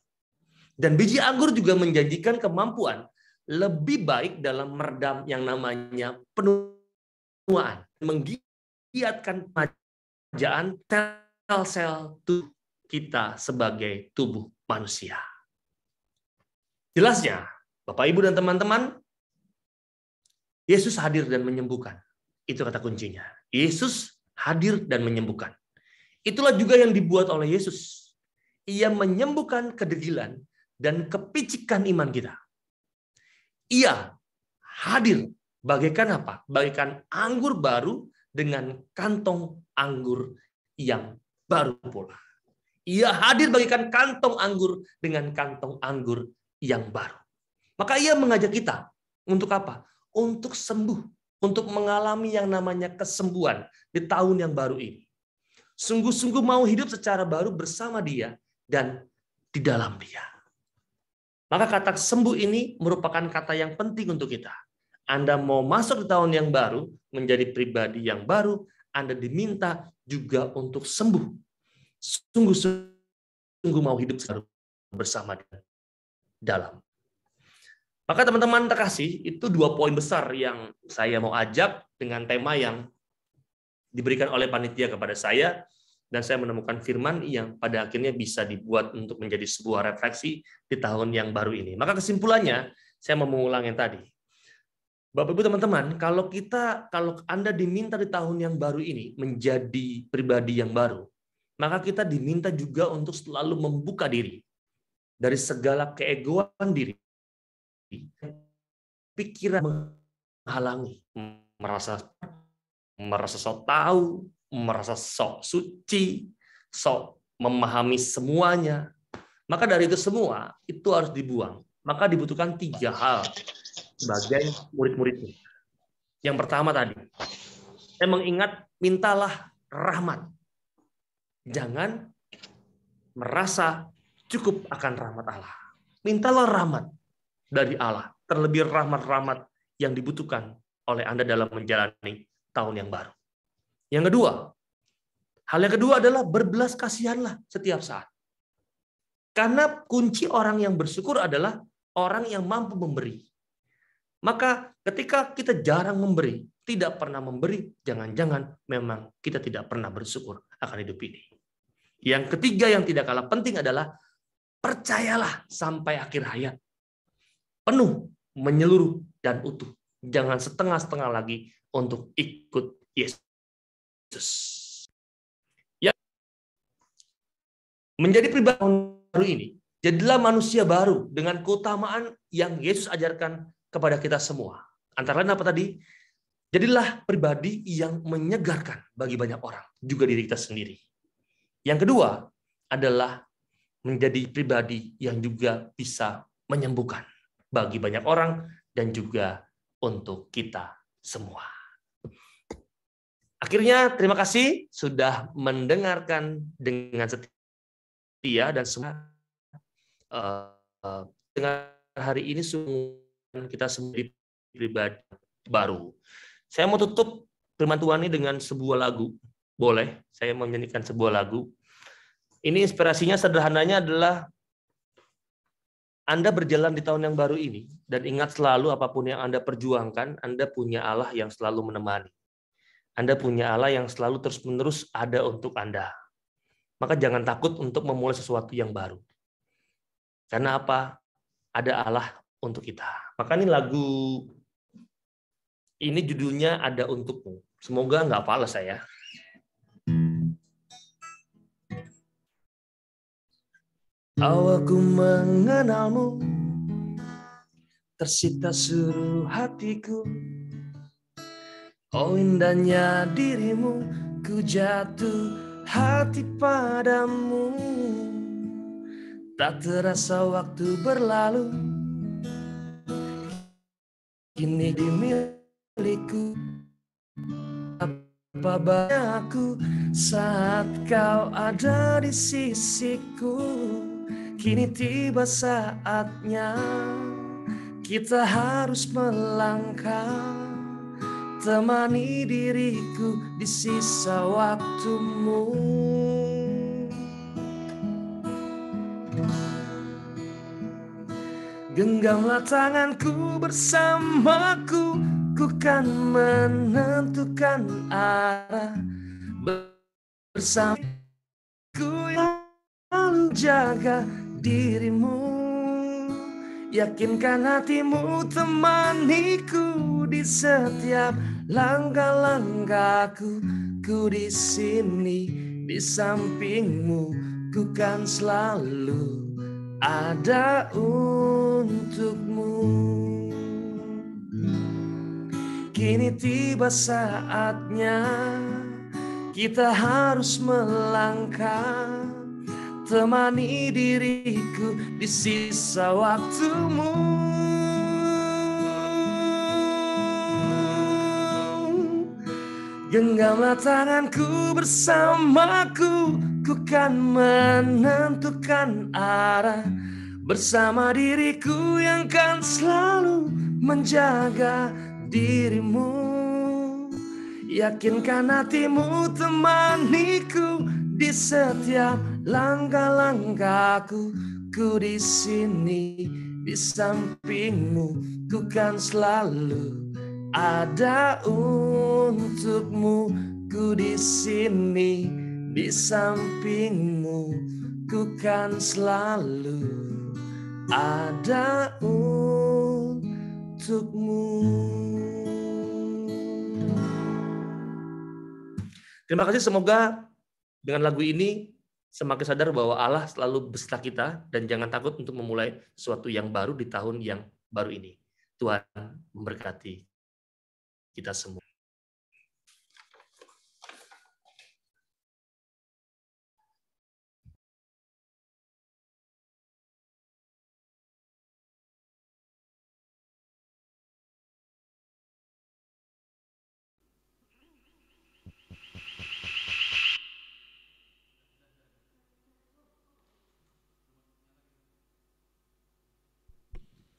Dan biji anggur juga menjanjikan kemampuan lebih baik dalam meredam yang namanya penuaan, menggiatkan pemajaan sel-sel tubuh kita sebagai tubuh manusia. Jelasnya, Bapak, Ibu, dan teman-teman, Yesus hadir dan menyembuhkan. Itu kata kuncinya. Yesus hadir dan menyembuhkan. Itulah juga yang dibuat oleh Yesus. Ia menyembuhkan kedegilan dan kepicikan iman kita. Ia hadir bagaikan apa? Bagaikan anggur baru dengan kantong anggur yang baru pula. Ia hadir bagaikan kantong anggur dengan kantong anggur yang baru. Maka ia mengajak kita untuk apa? Untuk sembuh, untuk mengalami yang namanya kesembuhan di tahun yang baru ini. Sungguh-sungguh mau hidup secara baru bersama Dia dan di dalam Dia. Maka kata sembuh ini merupakan kata yang penting untuk kita. Anda mau masuk di tahun yang baru, menjadi pribadi yang baru, Anda diminta juga untuk sembuh. Sungguh-sungguh mau hidup bersama Dia dalam. Maka teman-teman terkasih, itu 2 poin besar yang saya mau ajak dengan tema yang diberikan oleh panitia kepada saya, dan saya menemukan firman yang pada akhirnya bisa dibuat untuk menjadi sebuah refleksi di tahun yang baru ini. Maka kesimpulannya, saya mau mengulang yang tadi. Bapak, Ibu, teman-teman, kalau Anda diminta di tahun yang baru ini menjadi pribadi yang baru, maka kita diminta juga untuk selalu membuka diri dari segala keegoan diri, pikiran menghalangi, merasa sok tahu, merasa sok suci, sok memahami semuanya. Maka dari itu semua, itu harus dibuang. Maka dibutuhkan 3 hal sebagai murid-muridnya. Yang pertama tadi, saya mengingat, mintalah rahmat. Jangan merasa cukup akan rahmat Allah. Mintalah rahmat dari Allah, terlebih rahmat-rahmat yang dibutuhkan oleh Anda dalam menjalani tahun yang baru. Yang kedua, hal yang kedua adalah berbelas kasihanlah setiap saat. Karena kunci orang yang bersyukur adalah orang yang mampu memberi. Maka ketika kita jarang memberi, tidak pernah memberi, jangan-jangan memang kita tidak pernah bersyukur akan hidup ini. Yang ketiga yang tidak kalah penting adalah percayalah sampai akhir hayat. Penuh, menyeluruh, dan utuh. Jangan setengah-setengah lagi untuk ikut Yesus. Ya, menjadi pribadi baru ini, jadilah manusia baru dengan keutamaan yang Yesus ajarkan kepada kita semua. Antara lain apa tadi? Jadilah pribadi yang menyegarkan bagi banyak orang, juga diri kita sendiri. Yang kedua adalah menjadi pribadi yang juga bisa menyembuhkan bagi banyak orang dan juga untuk kita semua. Akhirnya, terima kasih sudah mendengarkan dengan setia dan semua. Dengan hari ini kita sendiri pribadi baru. Saya mau tutup firman Tuhan ini dengan sebuah lagu. Boleh, saya mau menyanyikan sebuah lagu. Ini inspirasinya sederhananya adalah Anda berjalan di tahun yang baru ini, dan ingat selalu apapun yang Anda perjuangkan, Anda punya Allah yang selalu menemani. Anda punya Allah yang selalu terus-menerus ada untuk Anda. Maka jangan takut untuk memulai sesuatu yang baru. Karena apa? Ada Allah untuk kita. Maka ini lagu, ini judulnya Ada Untukmu. Semoga nggak fals saya. Awal ku mengenalmu, tersita seluruh hatiku. Oh indahnya dirimu, ku jatuh hati padamu. Tak terasa waktu berlalu, kini dimiliku. Apa banyakku saat kau ada di sisiku. Kini tiba saatnya kita harus melangkah. Temani diriku di sisa waktumu. Genggamlah tanganku bersamaku, ku kan menentukan arah bersamaku yang selalu jaga dirimu. Yakinkan hatimu temaniku di setiap langkah-langkahku. Ku di sini di sampingmu, ku kan selalu ada untukmu. Kini tiba saatnya kita harus melangkah. Temani diriku di sisa waktumu. Genggamlah tanganku bersamaku, ku kan menentukan arah bersama diriku yang kan selalu menjaga dirimu. Yakinkan hatimu temaniku di setiap langkah-langkahku. Ku di sini di sampingmu, ku kan selalu ada untukmu. Ku di sini di sampingmu, ku kan selalu ada untukmu. Terima kasih, semoga dengan lagu ini semakin sadar bahwa Allah selalu beserta kita dan jangan takut untuk memulai sesuatu yang baru di tahun yang baru ini. Tuhan memberkati kita semua.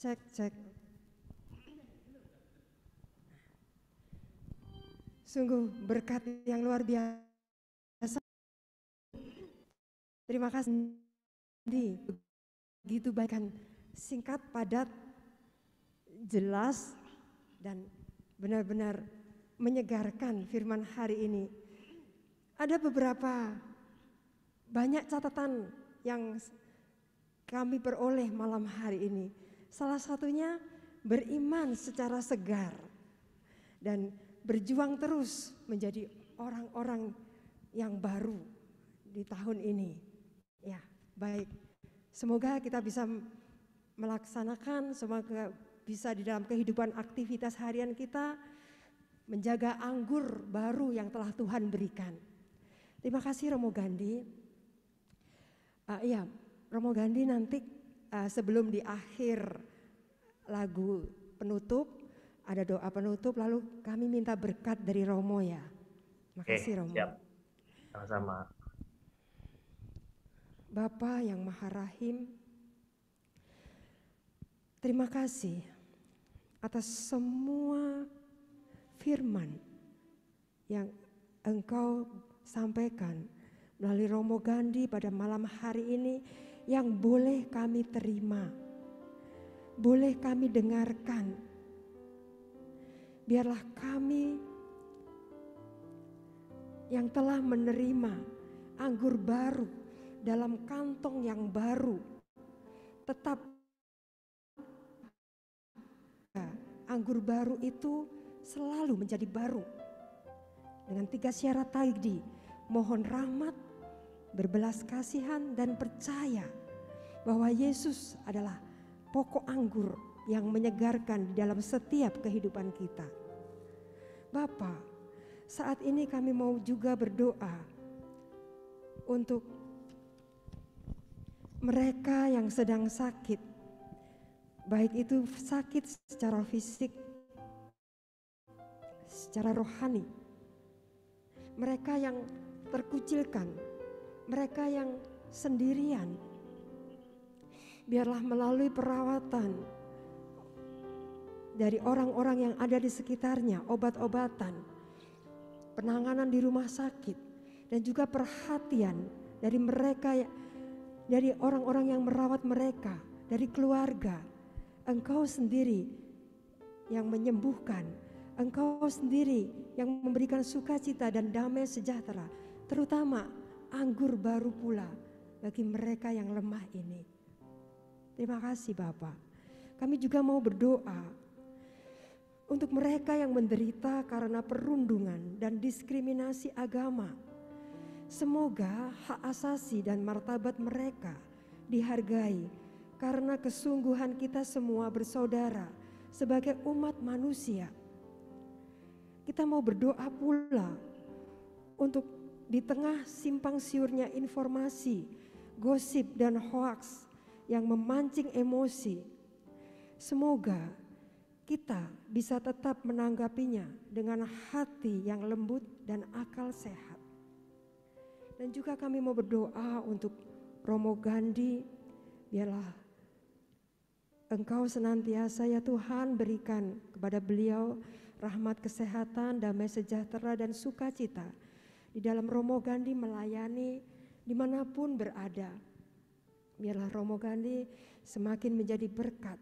Cek, cek. Sungguh berkat yang luar biasa. Terima kasih. Begitu baik, singkat, padat, jelas, dan benar-benar menyegarkan firman hari ini. Ada beberapa banyak catatan yang kami peroleh malam hari ini. Salah satunya beriman secara segar dan berjuang terus menjadi orang-orang yang baru di tahun ini. Ya, baik. Semoga kita bisa melaksanakan, semoga bisa di dalam kehidupan aktivitas harian kita menjaga anggur baru yang telah Tuhan berikan. Terima kasih Romo Gandhi. Romo Gandhi nanti sebelum di akhir lagu penutup ada doa penutup, lalu kami minta berkat dari Romo ya. Makasih Romo. Siap. Sama-sama. Bapa yang Maha Rahim, terima kasih atas semua firman yang Engkau sampaikan melalui Romo Gandhi pada malam hari ini, yang boleh kami terima, boleh kami dengarkan. Biarlah kami yang telah menerima anggur baru dalam kantong yang baru, tetap anggur baru itu selalu menjadi baru. dengan 3 syarat tadi, mohon rahmat, berbelas kasihan, dan percaya bahwa Yesus adalah pokok anggur yang menyegarkan di dalam setiap kehidupan kita. Bapa, saat ini kami mau juga berdoa untuk mereka yang sedang sakit, baik itu sakit secara fisik, secara rohani, mereka yang terkucilkan, mereka yang sendirian. Biarlah melalui perawatan dari orang-orang yang ada di sekitarnya, obat-obatan, penanganan di rumah sakit, dan juga perhatian dari mereka, dari orang-orang yang merawat mereka, dari keluarga. Engkau sendiri yang menyembuhkan, Engkau sendiri yang memberikan sukacita dan damai sejahtera, terutama anggur baru pula bagi mereka yang lemah ini. Terima kasih Bapa. Kami juga mau berdoa untuk mereka yang menderita karena perundungan dan diskriminasi agama. Semoga hak asasi dan martabat mereka dihargai, karena kesungguhan kita semua bersaudara sebagai umat manusia. Kita mau berdoa pula untuk di tengah simpang siurnya informasi, gosip dan hoaks yang memancing emosi. Semoga kita bisa tetap menanggapinya dengan hati yang lembut dan akal sehat. Dan juga kami mau berdoa untuk Romo Gandhi, biarlah Engkau senantiasa ya Tuhan berikan kepada beliau rahmat kesehatan, damai sejahtera dan sukacita di dalam Romo Gandhi melayani dimanapun berada. Biarlah Romo Gandhi semakin menjadi berkat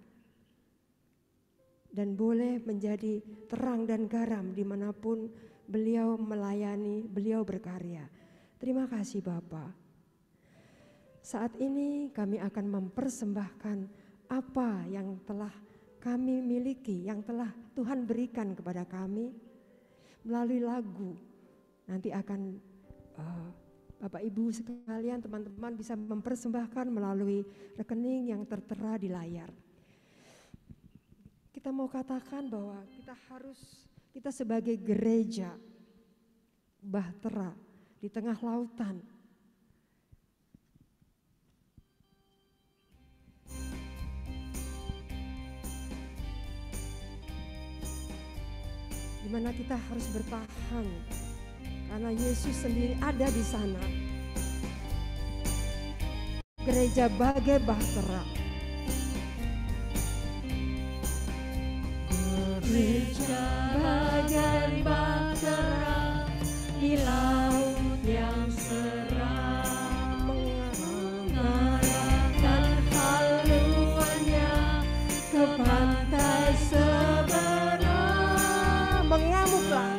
dan boleh menjadi terang dan garam dimanapun beliau melayani, beliau berkarya. Terima kasih Bapa. Saat ini kami akan mempersembahkan apa yang telah kami miliki, yang telah Tuhan berikan kepada kami melalui lagu. Nanti akan Bapak Ibu sekalian, teman-teman bisa mempersembahkan melalui rekening yang tertera di layar. Kita mau katakan bahwa kita sebagai gereja bahtera di tengah lautan, di mana kita harus bertahan karena Yesus sendiri ada di sana. Gereja bagai bahtera. Gereja bagai bahtera di laut yang seram, mengarahkan haluannya ke pantai seberang. Mengamuklah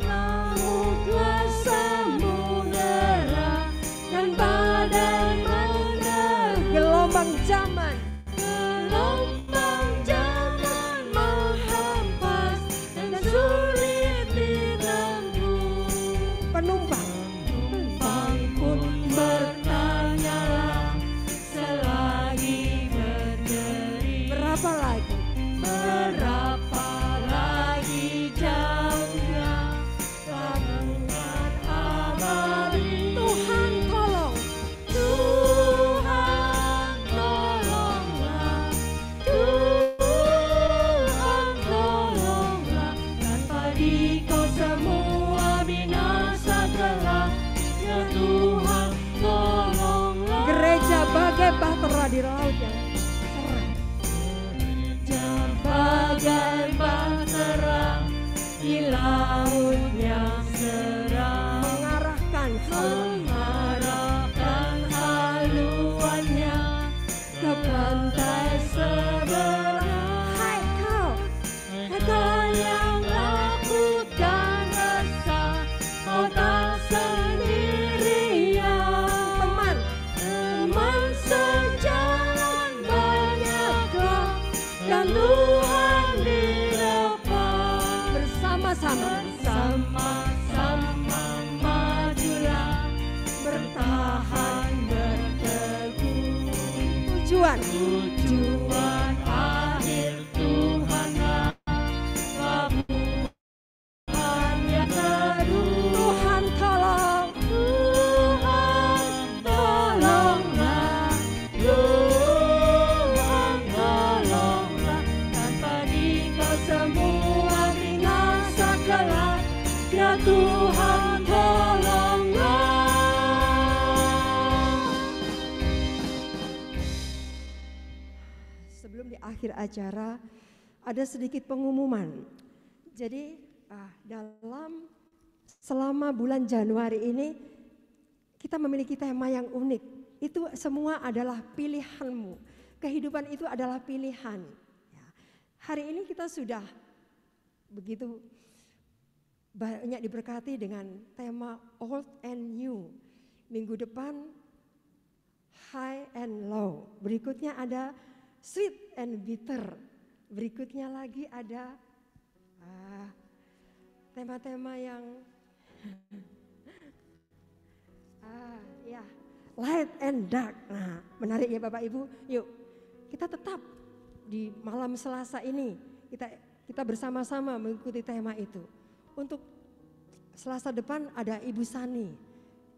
samudera dan badai menerjang. gelombang zaman, Gelombang zaman menghempas dan sulit ditembus. penumpang Penumpang pun bertanyalah selagi berderi, berapa lagi? berapa lagi jauhnya pelabuhan abadi. Tuhan tolong, Tuhan tolonglah, Tuhan tolonglah, tanpa Dikau semua binasa kelak. Ya Tuhan tolonglah. gereja bagai bahtera di laut yang seram. Gereja bagai bahtera di laut yang seram, Mengarahkan mengarahkan haluannya ke pantai seberang. hai kau, Kau yang takut dan resah, kau tak sendirian. teman, Teman sejalan banyaklah, dan Tuhan di depan. bersama-sama Bersama tujuan. Tujuan akhir Tuhanlah Tuhan yang teduh. Tuhan tolong, Tuhan tolonglah, Tuhan tolonglah, tanpa Dikau semua binasa kelak, ya Tuhan tolonglah. sebelum di akhir acara ada sedikit pengumuman. Jadi selama bulan Januari ini kita memiliki tema yang unik. Itu semua adalah pilihanmu. Kehidupan itu adalah pilihan. Ya. Hari ini kita sudah begitu banyak diberkati dengan tema old and new. Minggu depan high and low. Berikutnya ada sweet and bitter. Berikutnya lagi ada tema-tema yang ya, light and dark. Nah, menarik ya Bapak Ibu. Yuk, kita tetap di malam Selasa ini kita bersama-sama mengikuti tema itu. Untuk Selasa depan ada Ibu Sani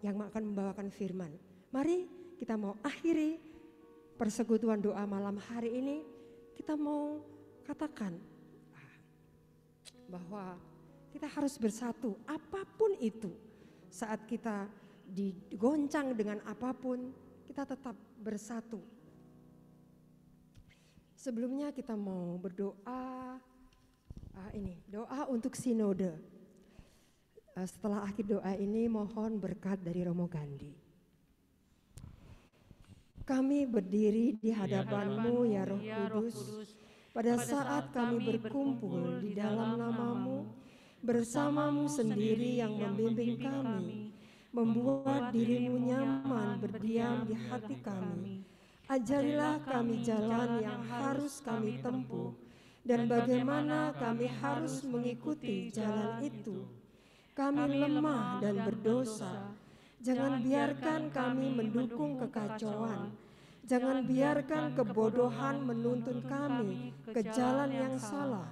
yang akan membawakan firman. Mari kita mau akhiri persekutuan doa malam hari ini. Kita mau katakan bahwa kita harus bersatu apapun itu. Saat kita digoncang dengan apapun, kita tetap bersatu. Sebelumnya kita mau berdoa, doa untuk sinode. Setelah akhir doa ini mohon berkat dari Romo Gandhi. Kami berdiri di hadapan-Mu ya Roh Kudus, pada saat kami berkumpul di dalam nama-Mu, bersama-Mu sendiri yang membimbing kami, membuat diri-Mu nyaman berdiam di hati kami. Ajarilah kami jalan yang harus kami tempuh, dan bagaimana kami harus mengikuti jalan itu. Kami lemah dan berdosa. Jangan biarkan kami mendukung kekacauan. Jangan biarkan kebodohan menuntun kami ke jalan yang salah.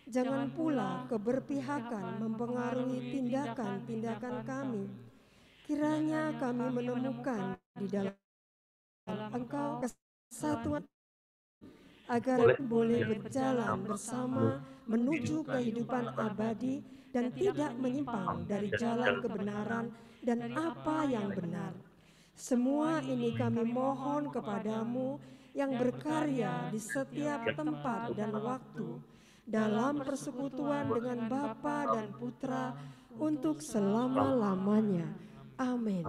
Jangan pula keberpihakan mempengaruhi tindakan-tindakan kami. Kiranya kami menemukan di dalam Engkau kesatuan agar boleh berjalan bersama menuju kehidupan abadi dan tidak menyimpang dari jalan kebenaran dan apa yang benar. Semua ini kami mohon kepadamu yang berkarya di setiap tempat dan waktu dalam persekutuan dengan Bapa dan Putra untuk selama-lamanya. Amin.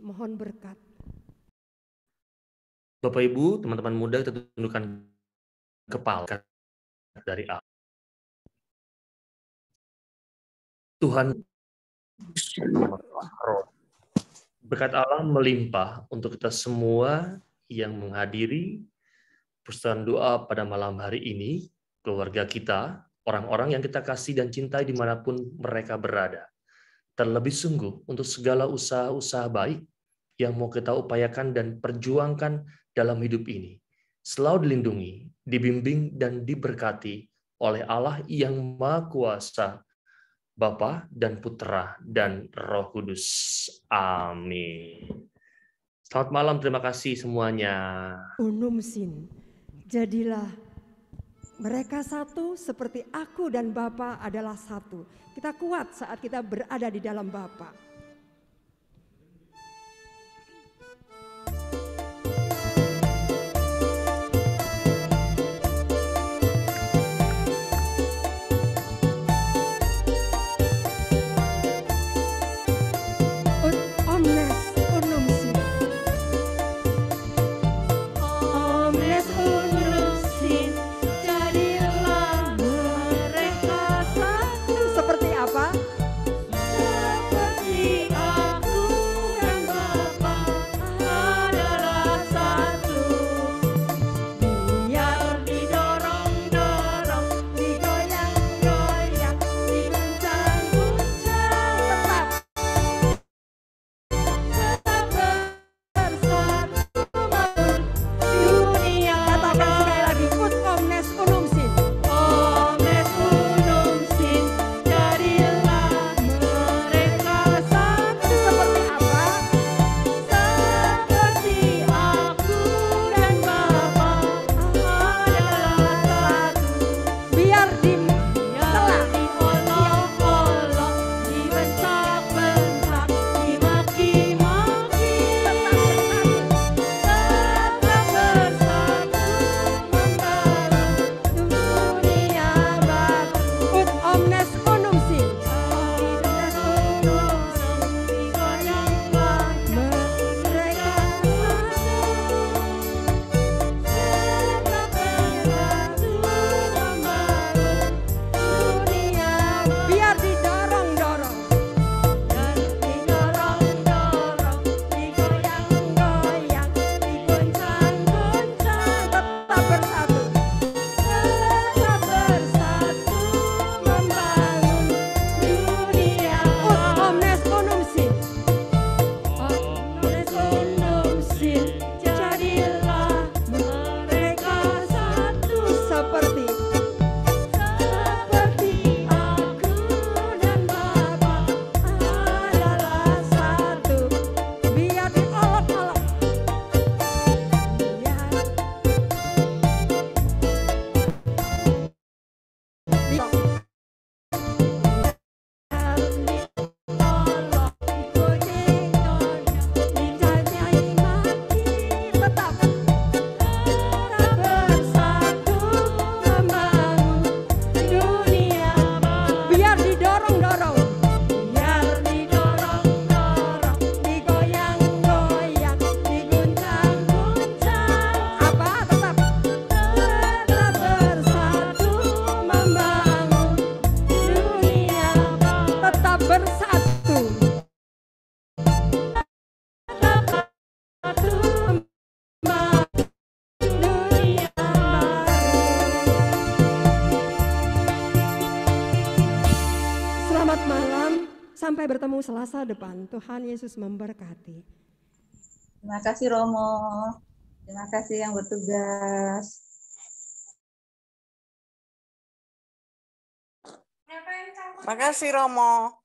Mohon berkat. Bapak Ibu, teman-teman muda, kita tundukkan kepala dari Allah. Tuhan, berkat Allah melimpah untuk kita semua yang menghadiri persekutuan doa pada malam hari ini, keluarga kita, orang-orang yang kita kasih dan cintai dimanapun mereka berada. Terlebih sungguh untuk segala usaha-usaha baik yang mau kita upayakan dan perjuangkan dalam hidup ini. Selalu dilindungi, dibimbing, dan diberkati oleh Allah yang Maha Kuasa, Bapa dan Putra dan Roh Kudus. Amin. Selamat malam, terima kasih semuanya. Unum sin, jadilah mereka satu seperti aku dan Bapa adalah satu. Kita kuat saat kita berada di dalam Bapa. Seperti Sampai bertemu Selasa depan. Tuhan Yesus memberkati. Terima kasih Romo. Terima kasih yang bertugas. Makasih Romo.